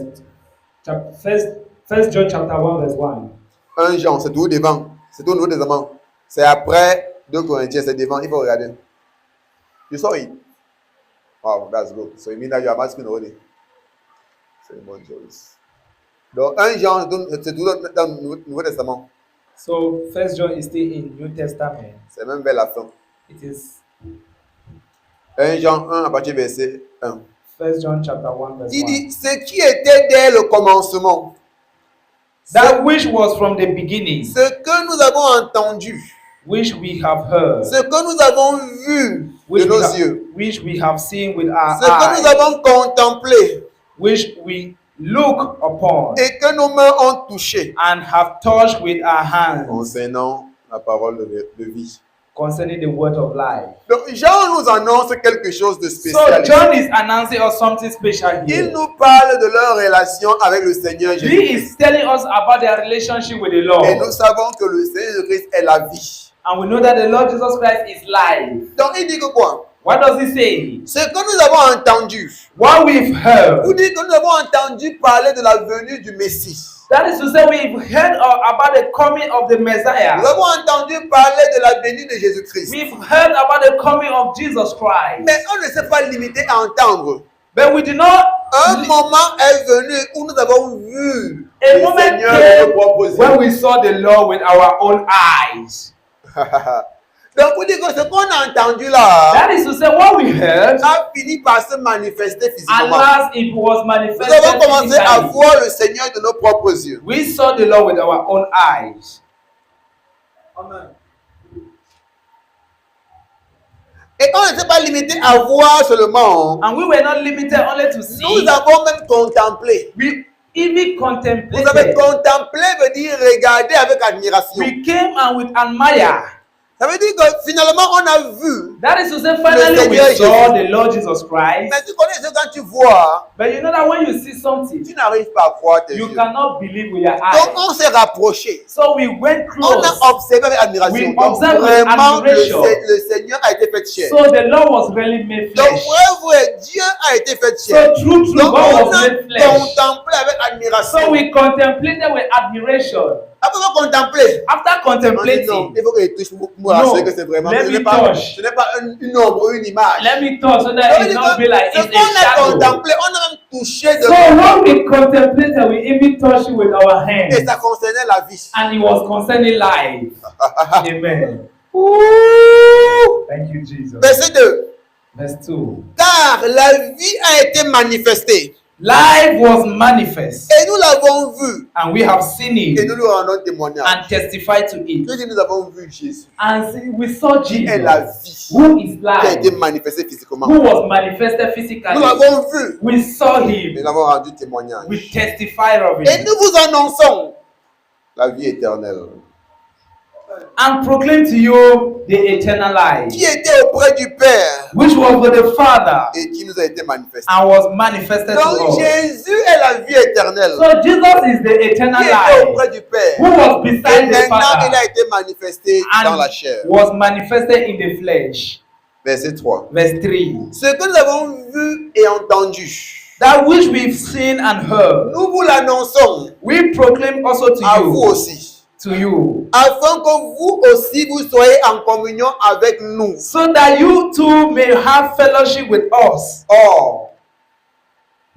First John chapter 1 verse 1. 1 Jean, c'est tout devant. C'est tout au Nouveau Testament. C'est après 2 Corinthiens, c'est devant. Il faut regarder. You saw it? Wow, that's good. So you mean that you are asking already? C'est une bonne chose. Donc 1 Jean, c'est tout dans le Nouveau Testament. So 1 John is still in New Testament. C'est même vers la fin. It is 1 Jean 1 à partir du verset 1. 1 John chapter 1 verse Il 1. dit, ce qui était dès le commencement, That which was from the beginning, ce que nous avons entendu, which we have heard, ce que nous avons vu de nos yeux, which we have seen with our ce que nous eyes, avons contemplé which we look upon et que nos mains ont touché and have touched with our hands, concernant la parole de vie. concerning the word of life. Donc Jean nous annonce quelque chose de So spécial. John is announcing us something special Il here. nous parle de leur relation avec le Seigneur He Jésus. is telling us about their relationship with the Et nous Lord. savons que le Seigneur Christ est la vie. And we know that the Lord Jesus Christ is life. Donc il dit que quoi? What does he say? Ce que nous avons entendu, What we've vous heard. dites que nous avons entendu parler de la venue du Messie. That is to say, we've heard about the coming of the Nous Messiah. avons entendu parler de la venue de Jésus-Christ. We've heard about the coming of Jesus Christ. Mais on ne s'est pas limité à entendre. But we do not. Un moment est venu où nous avons vu A le moment Seigneur came nous proposer. when we saw the Lord with our own eyes. Donc vous dites que ce qu'on a entendu là That is to say, what we heard, a fini par se manifester at physiquement. last it was Nous avons manifested commencé à physically. voir le Seigneur de nos propres yeux. We saw the Lord with our own eyes. Et on ne s'est pas limité à voir seulement. And we were not limited only to see. Nous avons même contemplé. We even Vous avez contemplated. contemplé veut dire regarder avec admiration. We came and we admire. Ça veut dire que finalement on a vu. That is to say, finally we Seigneur saw Jésus. the Lord Jesus Christ. Mais tu connais ce quand tu vois, But you know that when you see something, tu n'arrives pas à croire tes you yeux. cannot believe with your Donc eyes. on s'est rapproché. So we went On close. a observé avec admiration. We Donc observed with vraiment admiration. le Seigneur a été fait chair. So the Lord was really made Donc flesh. vrai, Dieu a été fait So chair. true, Donc God on was a made flesh. contemplé avec admiration. So we contemplated with admiration. Après on contempler. After On dit non, contemplating, il faut que je touche pour me No, rassurer que c'est vraiment. let Ce me n'est pas, touch. ce n'est pas une ombre, une image. let me touch so that Ça veut it dire not que be like ce it's qu'on a a shadow. contemplé, on a même touché de So when we contemplated, we even touched it with our hands. et ça concernait la vie. And it was concerning life. Amen. Thank you, Jesus. Verset 2. Verse 2. Car la vie a été manifestée Life was manifest, et nous l'avons vue and we have seen et it nous lui rendons témoignage. and testified to it. Nous avons vu Jésus And see, we saw qui est la Jesus, vie who is qui a été life, manifestée physiquement. who was manifested Nous physically. l'avons vu We saw et him. nous avons rendu témoignage. We testified of Et it nous vous annonçons la vie éternelle and proclaim to you the eternal life, qui était auprès du Père which was with the Father et qui nous a été manifestée. and was manifested to Donc us. Jésus est la vie éternelle So Jesus is the qui eternal était life, auprès du Père. who was Et beside the maintenant il Father a été manifesté dans la chair. and was manifested in the flesh. Verset 3. Verse 3. Ce que nous avons vu et entendu, That which we've seen and heard, nous vous l'annonçons we proclaim also to à vous you, aussi, afin que vous aussi vous soyez en communion avec nous. so that you too may have fellowship with us. Or,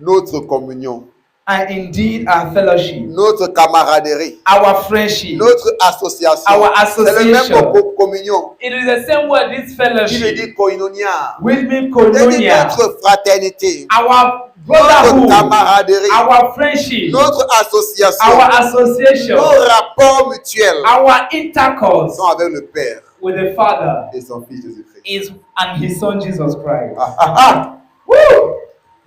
notre communion and indeed our fellowship, notre camaraderie, our friendship, notre association. our C'est le même association. mot communion It is the same word, this qui veut fellowship, dire koinonia. which means C'est dire koinonia, notre fraternité, our notre brotherhood, camaraderie, our friendship, notre association, our association, nos rapports mutuels our intercourse sont avec le Père with the Father et son Fils Jésus-Christ. is and His Son Jesus Christ. Ah, ah, ah. Woo!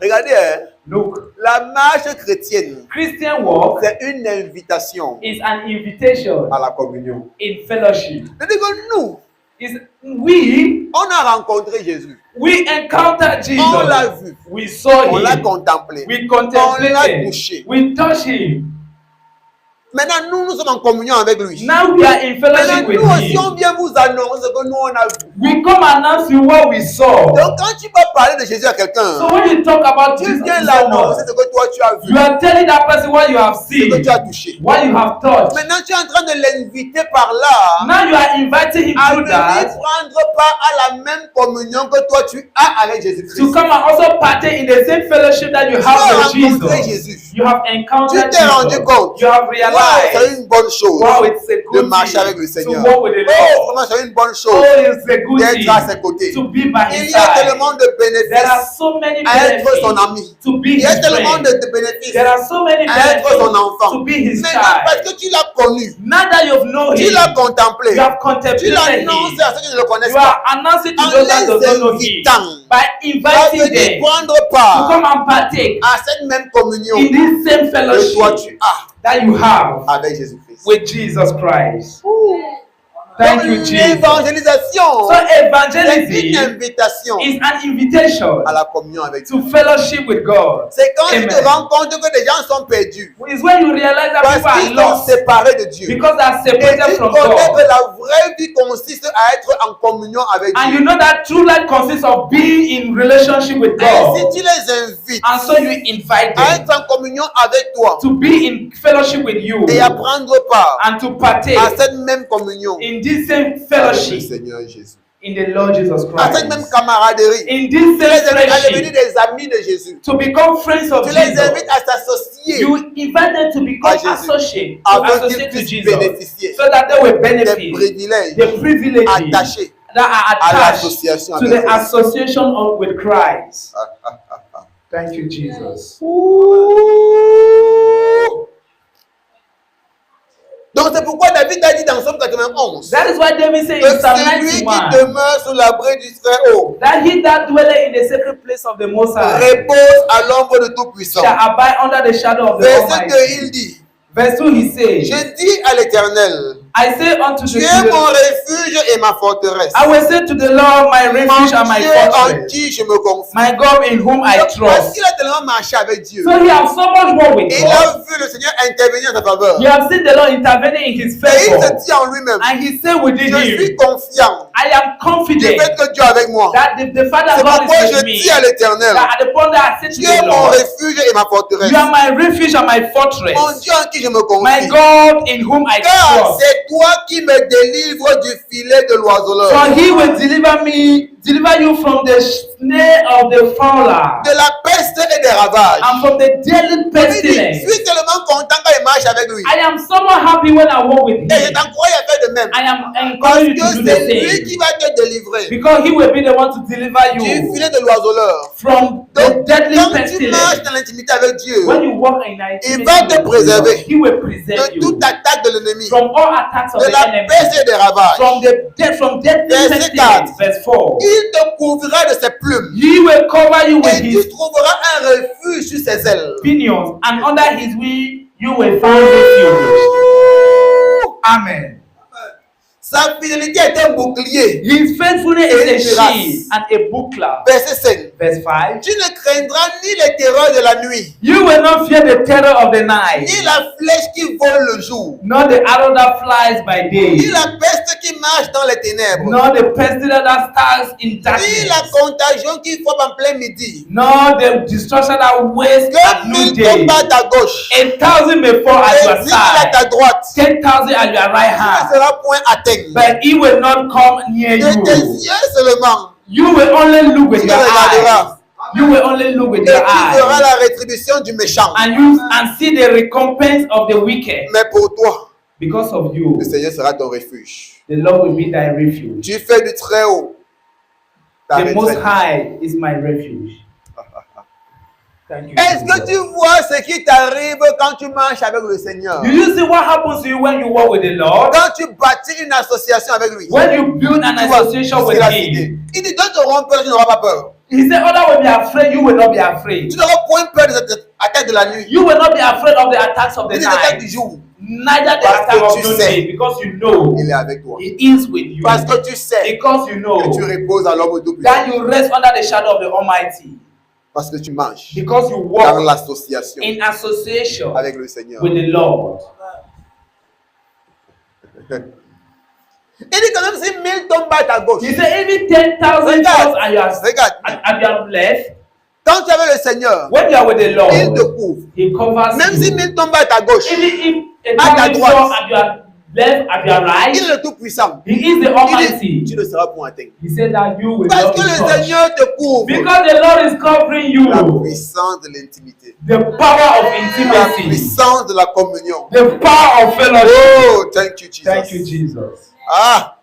Regardez, hein, Look, la marche chrétienne, Christian walk c'est une invitation is an invitation à la communion. in fellowship. C'est-à-dire que nous, Is we on a rencontré Jésus, encountered on l'a Jesus. vu, We saw on l'a him. contemplé, We on l'a contemplated. touché. We touched him. Maintenant, nous sommes en communion avec lui. Now we are in Maintenant, fellowship with nous aussi, him. on vient vous annoncer ce que nous, on a vu. We come announce you what we saw. Donc, quand tu vas parler de Jésus à quelqu'un, So when you talk about tu Jesus, viens to l'annoncer someone, ce que toi, tu as vu, you are telling that person what you have ce que seen, tu as touché. what you have touched. Maintenant, tu es en train de l'inviter par là Now you are inviting him à through venir that prendre part à la même communion que toi, tu as avec Jésus-Christ. to come and also partake in the same fellowship that you Tu have as with rencontré Jesus. Jésus. You have Tu encountered t'es rendu Jesus. compte. You have Wow, realized, c'est une bonne chose wow, it's a de good marcher avec thing le to Seigneur. walk with the Oh, Lord. vraiment, c'est une bonne Oh, chose it's a good d'être à ses thing côtés. to be by Il his y a side. tellement de There are bénéfices so many à être son benefits ami. to be Il y a his tellement friend. de bénéfices There are so many à être son benefits enfant. to be his Maintenant, parce child. que tu l'as connu, Now that you've known tu him, l'as contemplé, you have tu contemplated l'annonces him. à ceux qui ne le connaissent You pas. are announcing to En those that les do not know him invitant by à inviting venir them prendre to part come and partake à cette même communion in this same que toi fellowship tu as that you have avec Jésus-Christ. with Jesus Christ. Thank Donc you, Jesus. l'évangélisation, So c'est une evangelism invitation is an invitation à la communion avec Dieu. to fellowship with God. C'est quand tu te Amen. rends compte que les gens sont perdus It's when you realize that parce people are qu'ils sont lost séparés de Dieu. because they are Et separated tu from connais God. que la vraie vie consiste à être en communion avec And Dieu. you know that true life consists of being in relationship with Et si God. tu les invites And so you invite à them être en communion avec toi to be in fellowship with you et à prendre part and to partake à cette même communion in this same avec le fellowship Seigneur Jésus, in the Lord Jesus à cette même Christ. camaraderie, In tu this les same invites à devenir friendship des amis de Jésus. to become friends of Tu les Jesus. invites à s'associer You invite them to become à Jésus, associate, afin qu'ils associate to puissent Jesus, bénéficier so that they will des benefit privilèges the privileges attachés that are à attached l'association to avec the Christ. association of, with Christ. Thank you, Jesus. Donc c'est pourquoi David a dit dans Somme 91 That is why David said que in Psalm celui qui 91 demeure sous l'abri du Très-Haut that he that dwelleth in the secret place of the Most High repose à l'ombre de Tout-Puissant. shall abide under the shadow of the Verset 2, il Almighty. dit, Verse 2 he says, je dis à l'Éternel, I say unto tu the es mon Lord, refuge et ma forteresse, I will say to the Lord, my mon refuge and my Dieu en fortress, qui je me confie. my God in whom I Parce trust. qu'il a tellement marché avec Dieu, So he has so much more with il God. a vu le Seigneur intervenir en sa faveur. You have seen the Lord intervening in his Et il favor. se dit en lui-même, And he said within je suis him, confiant I am du confident fait que Dieu est avec moi. that the Father C'est God pourquoi is je with me. dis à l'Éternel, That at the point that I said to tu es the mon Lord, refuge et ma forteresse, you are my refuge and my mon fortress, Dieu en qui je me my confie. God in whom I Car trust. c'est toi qui me délivres du filet de l'oiseleur, For he will deliver you from the snare of the fowler de la peste et des ravages. and from the deadly Il dit, pestilence. je suis tellement content quand il marche avec lui. I am somewhat happy when I walk with Et je him. t'encourage à faire de même. I am Parce encouraging you que to do the c'est lui same. qui va te délivrer Because he will be the one to deliver du you filet de l'oiseleur. from the Donc, deadly quand tu marches pestilence. dans l'intimité avec Dieu, When you walk in il va te préserver he will preserve de toute you attaque de l'ennemi, from all attacks of de the la enemy, peste et des ravages. from deadly Verset pestilence. 4. Verse 4. Il te couvrira de ses plumes He will cover you with et his tu trouveras un refuge sur ses ailes. pinions, and under his wing you will find refuge. Amen. Sa fidélité est un bouclier. His faithfulness Et is a une shield and a buckler. Verset 5. Verse 5. Tu ne craindras ni les terreurs de la nuit, You will not fear the terror of the night, ni la flèche qui vole le jour, nor the arrow that flies by ni day, la peste qui marche dans les ténèbres, nor the pestilence that stars in ni darkness, la contagion qui frappe en plein midi. nor the destruction that wastes at 2000 noonday. tombent à ta gauche 1,000 may fall at et your 10 000 à side, ta droite. 10,000 at your right Tu ne hand, seras point atteint. but he will not come near De tes you. yeux seulement, You will only look with tu your eyes. regarderas You will only look with Et your tu verras eyes la rétribution du méchant. and see the recompense of the wicked. Mais pour toi, Because of you, le Seigneur sera ton refuge. the Lord will be thy refuge. Tu fais du très haut ta The Most retraite. High is my refuge. Thank you. Est-ce que Jesus. tu vois ce qui t'arrive quand tu marches avec le Seigneur? Do you see what happens to you when you walk with the Lord? Quand tu bâtis une association avec lui, When you build an tu vois, association c'est with la Him, cité. Il dit, donc tu n'auras peur, tu n'auras pas peur. He said, "Others will be afraid, you will not be afraid. Tu n'auras point peur des attaques de la nuit, You will not be afraid of the attacks of the ni des attaques du night, jour. neither the Parce que attack tu of sais, noonday, because you know Il est avec toi. He is with you. Parce que tu sais Because you know que tu reposes à l'homme tout that puissant. you rest under the shadow of the Almighty. Parce que tu marches Because you dans walk l'association in association avec le Seigneur. with the Lord. Il dit quand même si 1000 tombent à ta gauche, He said, even 10,000 Regarde. souls are yours regarde, at your left. quand tu es avec le Seigneur, When you are with the il te Lord, couvre. He covers Même si you. 1000 tombent à ta gauche, Even if À ta 1,000 droite. souls at your left, at your il right, est le tout-puissant. He is the Il Almighty. dit, tu ne seras point atteint. He said that you will Parce not que be le touched. Seigneur te couvre. Because the Lord is covering you. La puissance de l'intimité. The power of La intimacy. puissance de la communion. The power of fellowship. Oh, thank you, Jesus. Thank you, Jesus. Ah!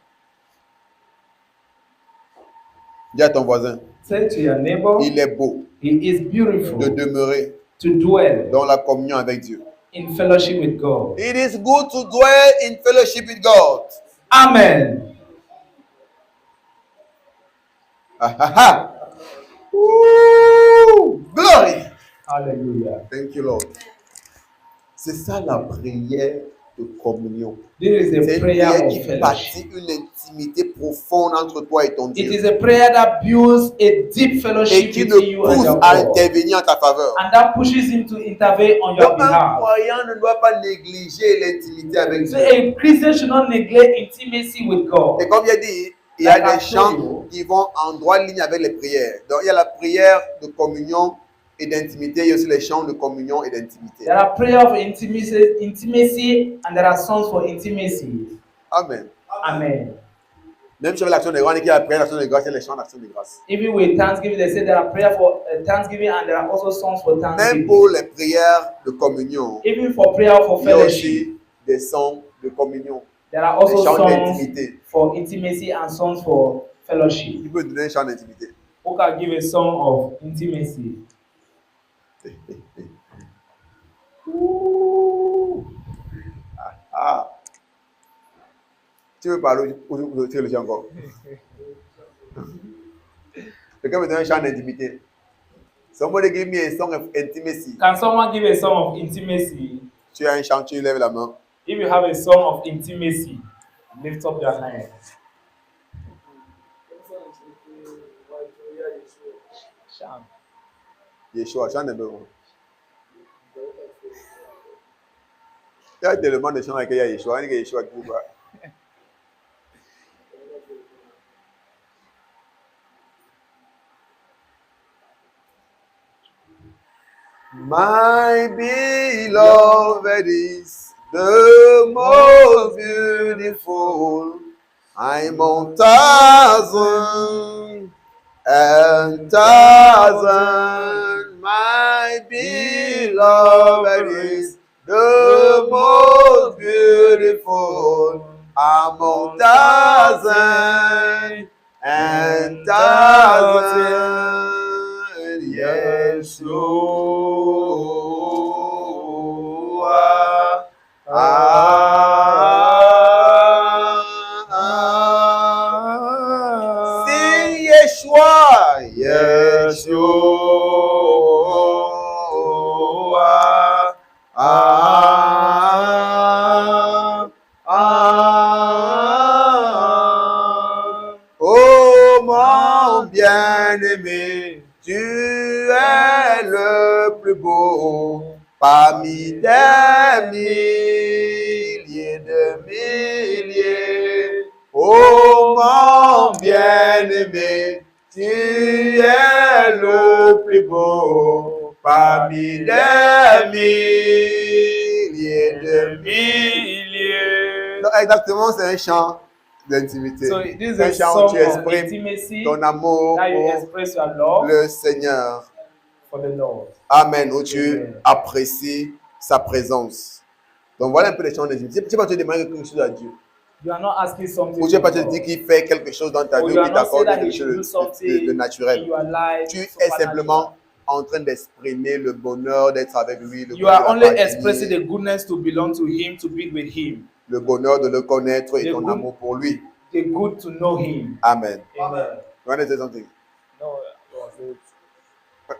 Dis à ton voisin, Say to your neighbor, il est beau He is beautiful de demeurer to dwell dans la communion avec Dieu. in fellowship with God. It is good to dwell in fellowship with God. Amen. Ah, ah, ah. Ooh, glory. Hallelujah. Thank you, Lord. C'est ça la prière de communion. This is C'est a une prayer prière of qui fellowship. bâtit une intimité profonde entre toi et ton It Dieu. is a prayer that builds a deep Et fellowship qui between you le and pousse your à God. intervenir en ta faveur. And that pushes Him to intervene on your Donc un behalf. croyant ne doit pas négliger l'intimité avec So Dieu. a Christian should not neglect intimacy with God. Et comme il a dit, il y a Like I des chants told you. qui vont en droite ligne avec les prières. Donc il y a la prière de communion et d'intimité. Il y a aussi les chants de communion et d'intimité. There are prayers of intimacy and there are songs for intimacy. Amen. Amen. Même si avec l'action de grâce, il y a la prière d'action de grâce, il y a les chants d'action de grâce. Even with thanksgiving, they say there are prayers for thanksgiving and there are also songs for Même thanksgiving. pour les prières de communion, Even for prayer for il y a fellowship, aussi des sons de communion. there are also Des chants songs d'intimité. for intimacy and songs for fellowship. Il peut donner un chant d'intimité. Who can give a song of intimacy? Ah. Tu veux parler ou tu le chant encore? Quelqu'un me donne un chant d'intimité. Somebody give me a song of intimacy. Can someone give a song of intimacy? Tu as un chant, tu lèves la main. If you have a song of intimacy, lift up your hand. Sham. Yeshua, chant de beau. Il y a tellement de chants avec Yeshua. Il y a Yeshua qui voit. My beloved is the most beautiful among thousands and thousands. My beloved is the most beautiful among thousands and thousands. Yeshua. Sing Yeshua. Yeshua. Oh mon bien-aimé, tu es le plus beau parmi des milliers de milliers. Oh mon bien-aimé, tu es le plus beau parmi des milliers de milliers. Non, exactement, c'est un chant d'intimité. So this is Un a chant où song tu of exprimes intimacy ton amour that you pour express your love le Seigneur. for the Lord. Amen. Où tu Amen. apprécies sa présence. Donc voilà un peu les chants d'intimité. Tu vas te demander quelque chose à Dieu. You are not asking something Ou tu from vas pas te God. dire qu'il fait quelque chose dans ta Or vie you ou are qu'il not saying t'accorde that He quelque should do chose something de in naturel. your life. Tu es supernatural. simplement en train d'exprimer le bonheur d'être avec lui, le You bonheur are de only l'appartenir, expressing the goodness to belong to Him, to be with Him, le bonheur de le connaître et The ton good- amour pour lui. the good to know Him. Amen. Amen. You want to say something? No, was it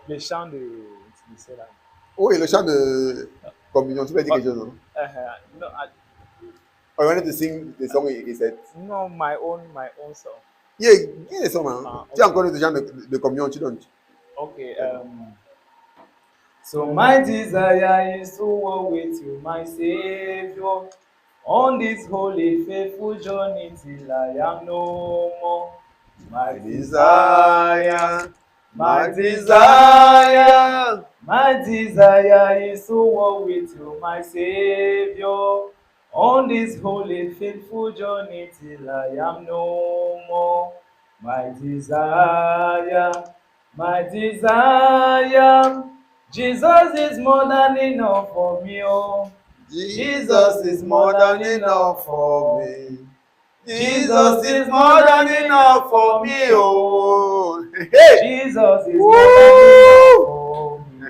les chants de intimité là? Oui, le chant de communion, tu peux dire quelque chose, non? No, Oh, you wanted to sing the song he said. no, my own song. Yeah, give a song, man. Ah, Tu as encore le chant de communion, tu donnes. Okay. So my desire is to walk with you, my Savior, on this holy, faithful journey till I am no more. My desire, my desire, my desire is to walk with you, my Savior, on this holy, faithful journey till I am no more. My desire, my desire, Jesus is more than enough for me, oh. Jesus is more than enough for me. Jesus is more than enough for me, oh. Hey. Jesus is more than enough for me.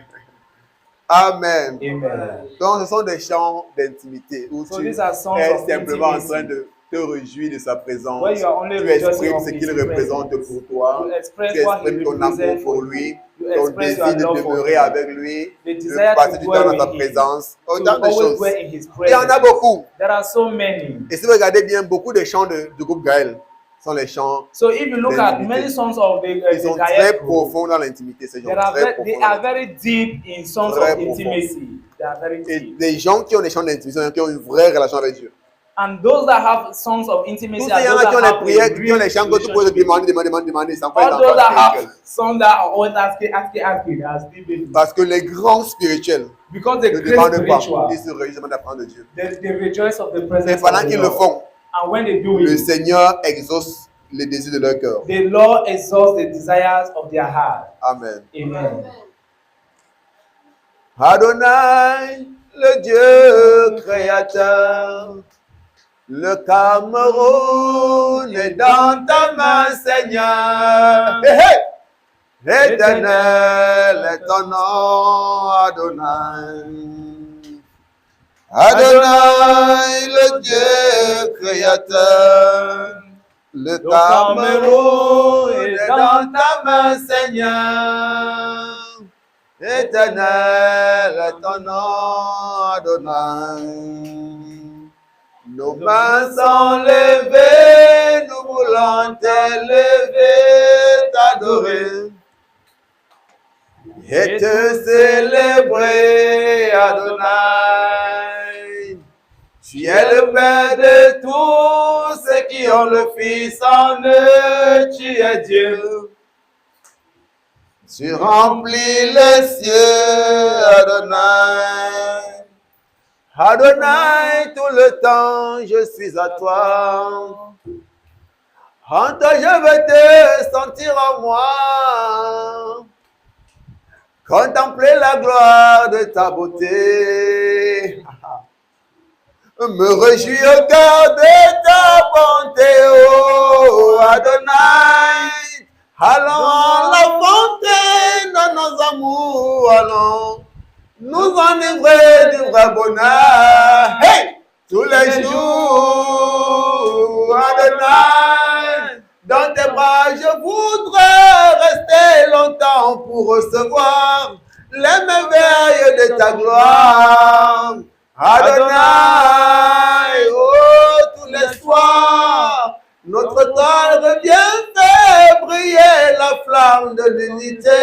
Amen. Amen. Donc, ce sont des chants d'intimité où So tu these are songs es of simplement en intimacy. train de te réjouir de sa présence. Where you are only Tu rejoicing exprimes of ce His qu'il représente presence. pour toi. You express Tu what He exprimes ton amour represents pour for lui, you. You ton express désir your de love for demeurer Him. avec lui, The de desire passer to du dwell temps dans with sa Him. présence. To Autant de always choses. dwell in His Il y en a presence. beaucoup. There are so many. Et si vous regardez bien, beaucoup des chants du groupe Gaël sont les chants So if you look at d'intimité. many songs of the Ils sont Gael très group, profonds dans l'intimité, ces gens. they are Très they profonds. are very deep in songs Très of profonds. intimacy. They are very Et deep. des gens qui ont des chants d'intimité, qui ont une vraie relation avec Dieu. And those that have songs of Tous intimacy ces are those gens-là qui that ont have les prières, a qui ont les chants que tu peux relationship. demander, ça fait All those that l'enfant have spirituel. songs that are always asking, are still babies. Parce que les grands spirituels Because the ne great demandent pas, spiritual, ils se réjouissent d'apprendre de Dieu. they rejoice of the Et presence pendant of the qu'ils le Lord. font, And when they do le it, Seigneur exauce les désirs de leur cœur. the Lord exalts the desires of their heart. Amen. Amen. Adonai, le Dieu créateur, le Cameroun est dans ta main, Seigneur. Hey, hey. Éternel est ton nom, Adonai. Adonai, le Dieu créateur, le Cameroun est dans ta main, Seigneur. Éternel est ton nom, Adonai. Nos mains sont levées, nous voulons t'élever, t'adorer et te célébrer, Adonai. Tu es le Père de tous ceux qui ont le Fils en eux, tu es Dieu. Tu remplis les cieux, Adonai. Adonai, tout le temps, je suis à toi. En toi, je veux te sentir en moi. Contempler la gloire de ta beauté. Me réjouir au cœur de ta bonté, oh Adonai. Allons à la fontaine de nos amours, allons nous enivrer du vrai bonheur. Hey! Tous les jours, Adonai, dans tes bras, je voudrais rester longtemps pour recevoir les merveilles de ta gloire. Adonai, oh, tous les soirs, notre toile revient faire briller la flamme de l'unité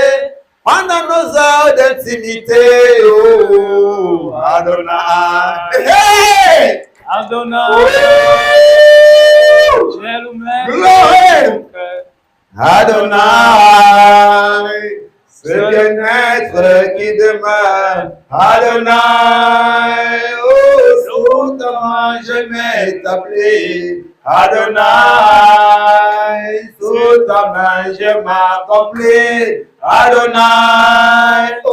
pendant nos heures d'intimité. Oh, Adonai. Hey! Adonai, Glory! Adonai, ce bien-être qui demeure. Adonai, oh, sous ta main je m'établis. Adonai, sous ta main je m'accomplis. Adonai, oh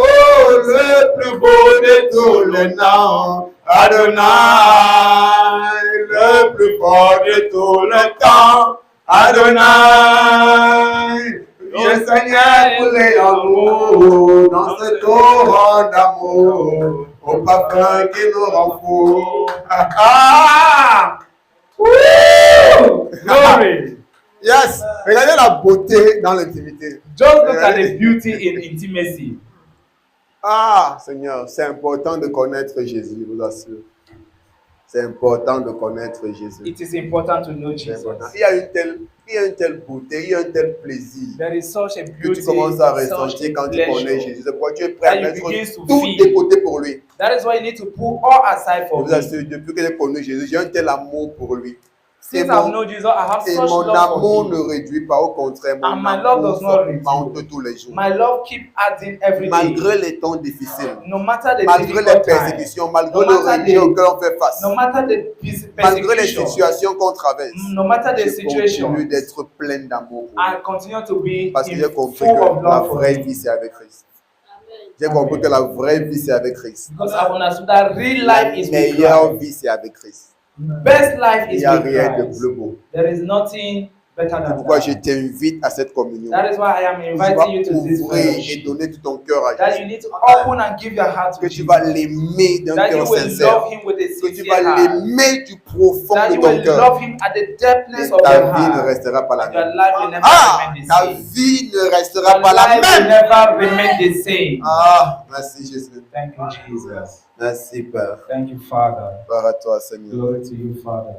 le plus beau de tous les noms. Adonai, le plus fort de tout le temps. Adonai, le Seigneur voulait l'amour dans ce torrent d'amour, au parfum qui nous rend fous. Glory. Yes, regardez la beauté dans l'intimité. Just look at the beauty in intimacy. Ah, Seigneur, c'est important de connaître Jésus, je vous assure. C'est important de connaître Jésus. It is important to know C'est Jesus. important. Il y a une telle beauté, il y a un tel plaisir There is such a que beauty, tu commences à such ressentir a quand tu connais pleasure. Jésus. C'est pourquoi tu es prêt à That you mettre begin to tout feel. de côté pour lui. That is why you need to put all aside Je for vous me. assure, depuis que j'ai connu Jésus, j'ai un tel amour pour lui. Et Since I've mon, known Jesus, I have et such mon love amour for ne him. réduit pas, au contraire, mon And my love does not amour reduce. augmente tous les jours. My love keep adding every day. Malgré les temps difficiles, No matter the malgré les difficult times, persécutions, malgré No le matter rejet the- auquel on fait face, no matter the malgré les persecution, situations qu'on traverse, no matter the je situation, continue d'être plein d'amour pour lui. I continue to be Parce que j'ai in compris full of que la love for vraie him. vie, c'est avec Christ. J'ai compris que la vraie vie, c'est avec Christ. Because I've understood that real La life is with meilleure Christ. vie, c'est avec Christ. Best life Il is n'y a with rien de Christ. plus beau. There is nothing better C'est than pourquoi je that. t'invite à cette communion. That is why I am Tu inviting you vas to this ouvrir et fellowship. donner tout ton cœur à That you Jésus. need to open and give your heart to Que tu Jesus. vas l'aimer d'un That you cœur will sincère. love him with a Que tu sincere vas heart. l'aimer du profond That de you ton will cœur. love him at the Et depthness of ta your vie ne heart. restera pas la And your même. life will never Ah, remain the ta same. vie ne restera Your pas la life will même. never remain the same. Ah, merci Jésus. Thank you, Jesus. Merci Père. Thank you, Father. Gloire à toi Seigneur. Glory to you, Father.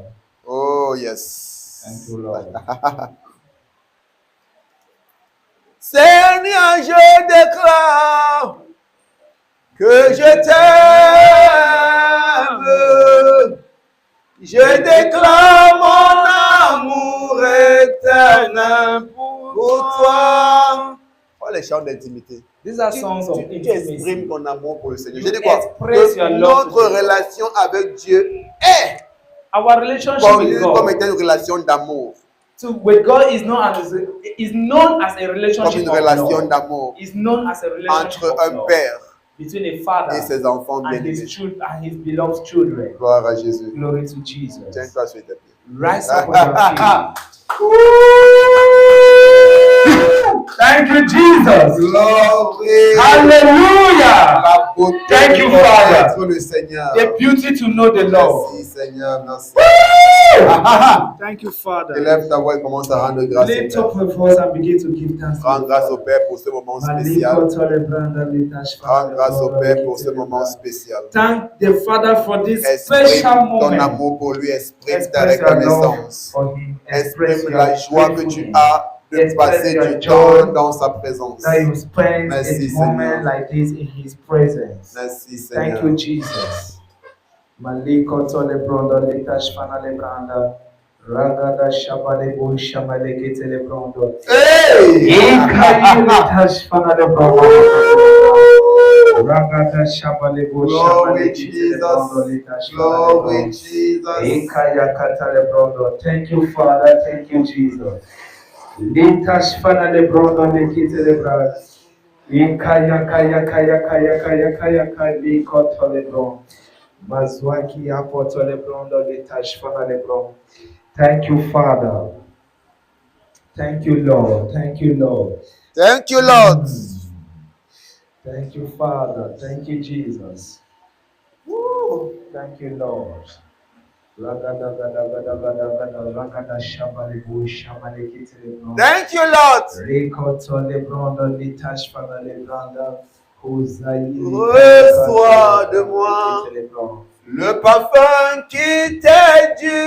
Oh yes. Thank you, Lord. Seigneur, je déclare que je t'aime. Je déclare mon amour éternel pour toi. Oh, les chants d'intimité. These are songs of Tu intimacy. exprimes ton amour pour le Seigneur. Je You dis quoi? express Que your love notre to God. relation avec Dieu est Our relationship connue with comme God, étant une relation d'amour. with God is known as a Comme relationship une of relation love. d'amour Is known as a relationship entre of un love père between a et father ses enfants and his bien-aimés. children and his beloved children. Gloire à Jésus. Glory to Jesus. Tiens-toi sur tes pieds. Rise up on your feet. Thank you, Jesus. Glory. Hallelujah. La beauté Thank you, de Father. connaître le Seigneur. The beauty to know the Lord. Merci Seigneur, merci. Thank you, Father. Élève ta voix et commence à rendre grâce au Lift Père. up your voice and begin to give thanks. Rends grâce au Père pour ce moment spécial. Rends grâce au Père pour ce moment spécial. Thank the Father for this Exprime special ton moment. amour pour lui, exprime ta Express your love reconnaissance. for him. Express Exprime your la joie que tu gratefulness. as de Express passer your du joy temps dans sa présence. That you spend Merci, a moment Seigneur. like this in His presence. Merci Thank Seigneur. you, Jesus. Maliko tole brondo litash fanale branda. Ragada shabale bo shamale ketele brondo. Hey! Ikayi litash fanale brondo. Ragada shabale bo shamale Glory ketele brondo Jesus. litash fanale Glory brondo. Jesus. Ikaya katale brondo. Thank you, Father. Thank you, Jesus. Litash fanale brondo leketele brondo. Ikaya kaya kaya kaya kaya kaya kaya kotole brondo. Mazwaki apotole brondo litash fanale brondo. Thank you, Father. Thank you, Lord. Thank you, Lord. Thank you, Lord. Thank you, Father. Thank you, Jesus. Woo. Thank you, Lord. Ragada gada gada gada gada ragada shabale bu shabale kitele brondo. Thank you, Lord. Rikotole brondo litash fanale brondo. Reçois de moi le parfum qui t'est dû,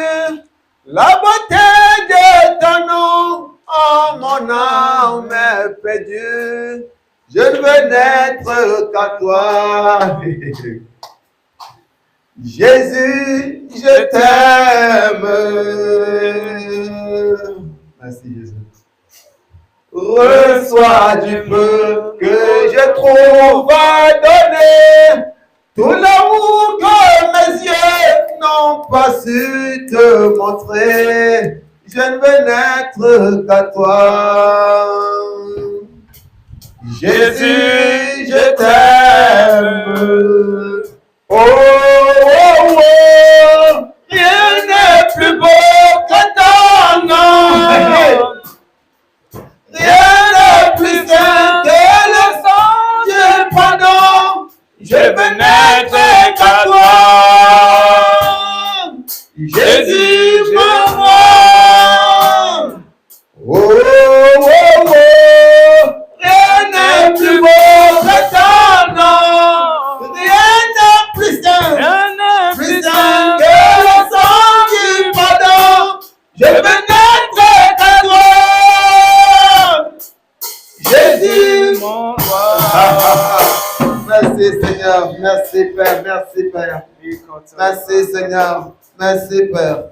la beauté de ton nom. Oh, mon âme est perdue. Je ne veux n'être qu'à toi. Jésus, je t'aime. Merci Jésus. Reçois du feu que je trouve à donner, tout l'amour que mes yeux n'ont pas su te montrer, je ne veux n'être qu'à toi. Jésus, je t'aime. Oh, oh, oh, rien n'est plus beau que ton nom. Rien n'est plus saint que le sang du pardon. Je veux n'être qu'à toi. Jésus, mon roi. Oh, oh, oh. Rien n'est plus beau que ton nom. Rien n'est plus saint. Rien n'est Plus saint que le sang du pardon. Je veux n'être qu'à toi. Jésus, mon roi. merci Seigneur, merci Père, merci Père. Merci Seigneur, merci Père.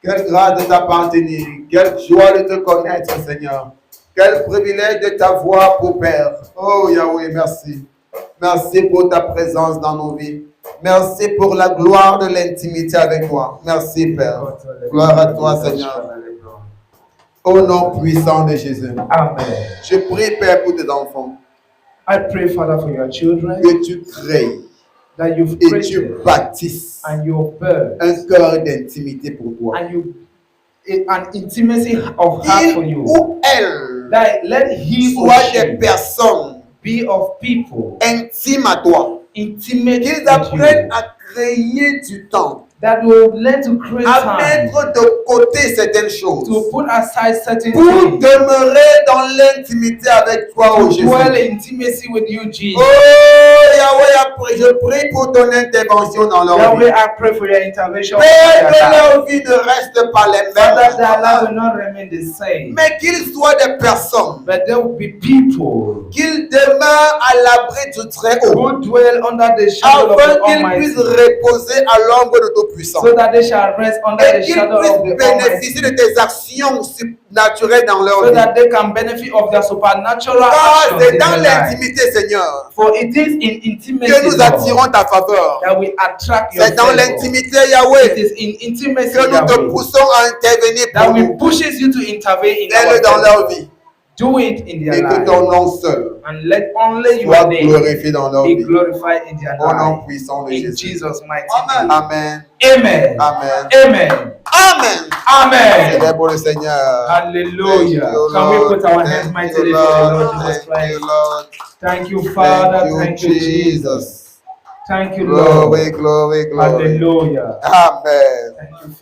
Quelle grâce de t'appartenir, quelle joie de te connaître Seigneur. Quel privilège de t'avoir pour Père. Oh Yahweh, merci. Merci pour ta présence dans nos vies. Merci pour la gloire de l'intimité avec toi. Merci Père. Gloire à toi Seigneur. Au nom puissant de Jésus. Amen. Je prie Père pour tes enfants. I pray, Father, for your children, Que tu crées that you've et tu created bâtisses and you've birthed un cœur d'intimité pour toi. and you an intimacy of heart for Il you. ou elle That let he or soit des she personnes be of people intimes à toi. intimate Qu'ils with apprennent you. à créer du temps, That will learn to create à time mettre de côté certaines choses to put aside certain pour things. demeurer dans l'intimité avec toi, oh Jésus. Dwell in intimacy with you, Jesus. Oh Yahweh, je prie pour ton intervention dans leur Yahweh, vie. I pray for your intervention. Père, in que their life. leur vie ne reste pas les Father, their life will mêmes, not remain the same. mais qu'ils soient des personnes, But there will be people qu'ils demeurent à l'abri du Très-Haut, who dwell under the shadow of afin the qu'ils Almighty, puissent reposer à l'ombre de ton puissant. so that they shall rest under Et the qu'ils shadow of puissent the Almighty, bénéficier de tes actions surnaturelles dans leur so vie. that they can benefit of their supernatural Car actions c'est in dans their life. l'intimité, Seigneur, For it is in que intimacy, nous Lord, attirons ta faveur. that we attract your C'est dans favor. l'intimité, It Yahweh, is in intimacy, que nous te Yahweh, poussons à intervenir that pour we nous. pushes you to intervene in Aide our dans life. leur vie. Do it in their Et que life, ton nom seul and let only soit your name glorifié dans leur be vie. glorified in their Au nom life. puissant de In Jésus. Jesus' mighty Amen. name. Amen. Amen. Amen. Amen. Amen. Amen. Célèbre le Seigneur. Hallelujah. Thank you, Can we Lord. put our hands Thank mightily you, for the Lord Lord. Jesus Thank you, Christ? Lord. Thank you, Father. Thank you, Jesus. Jesus. Thank you, Glory, Lord. glory, glory. Hallelujah. Amen. Thank you, Father.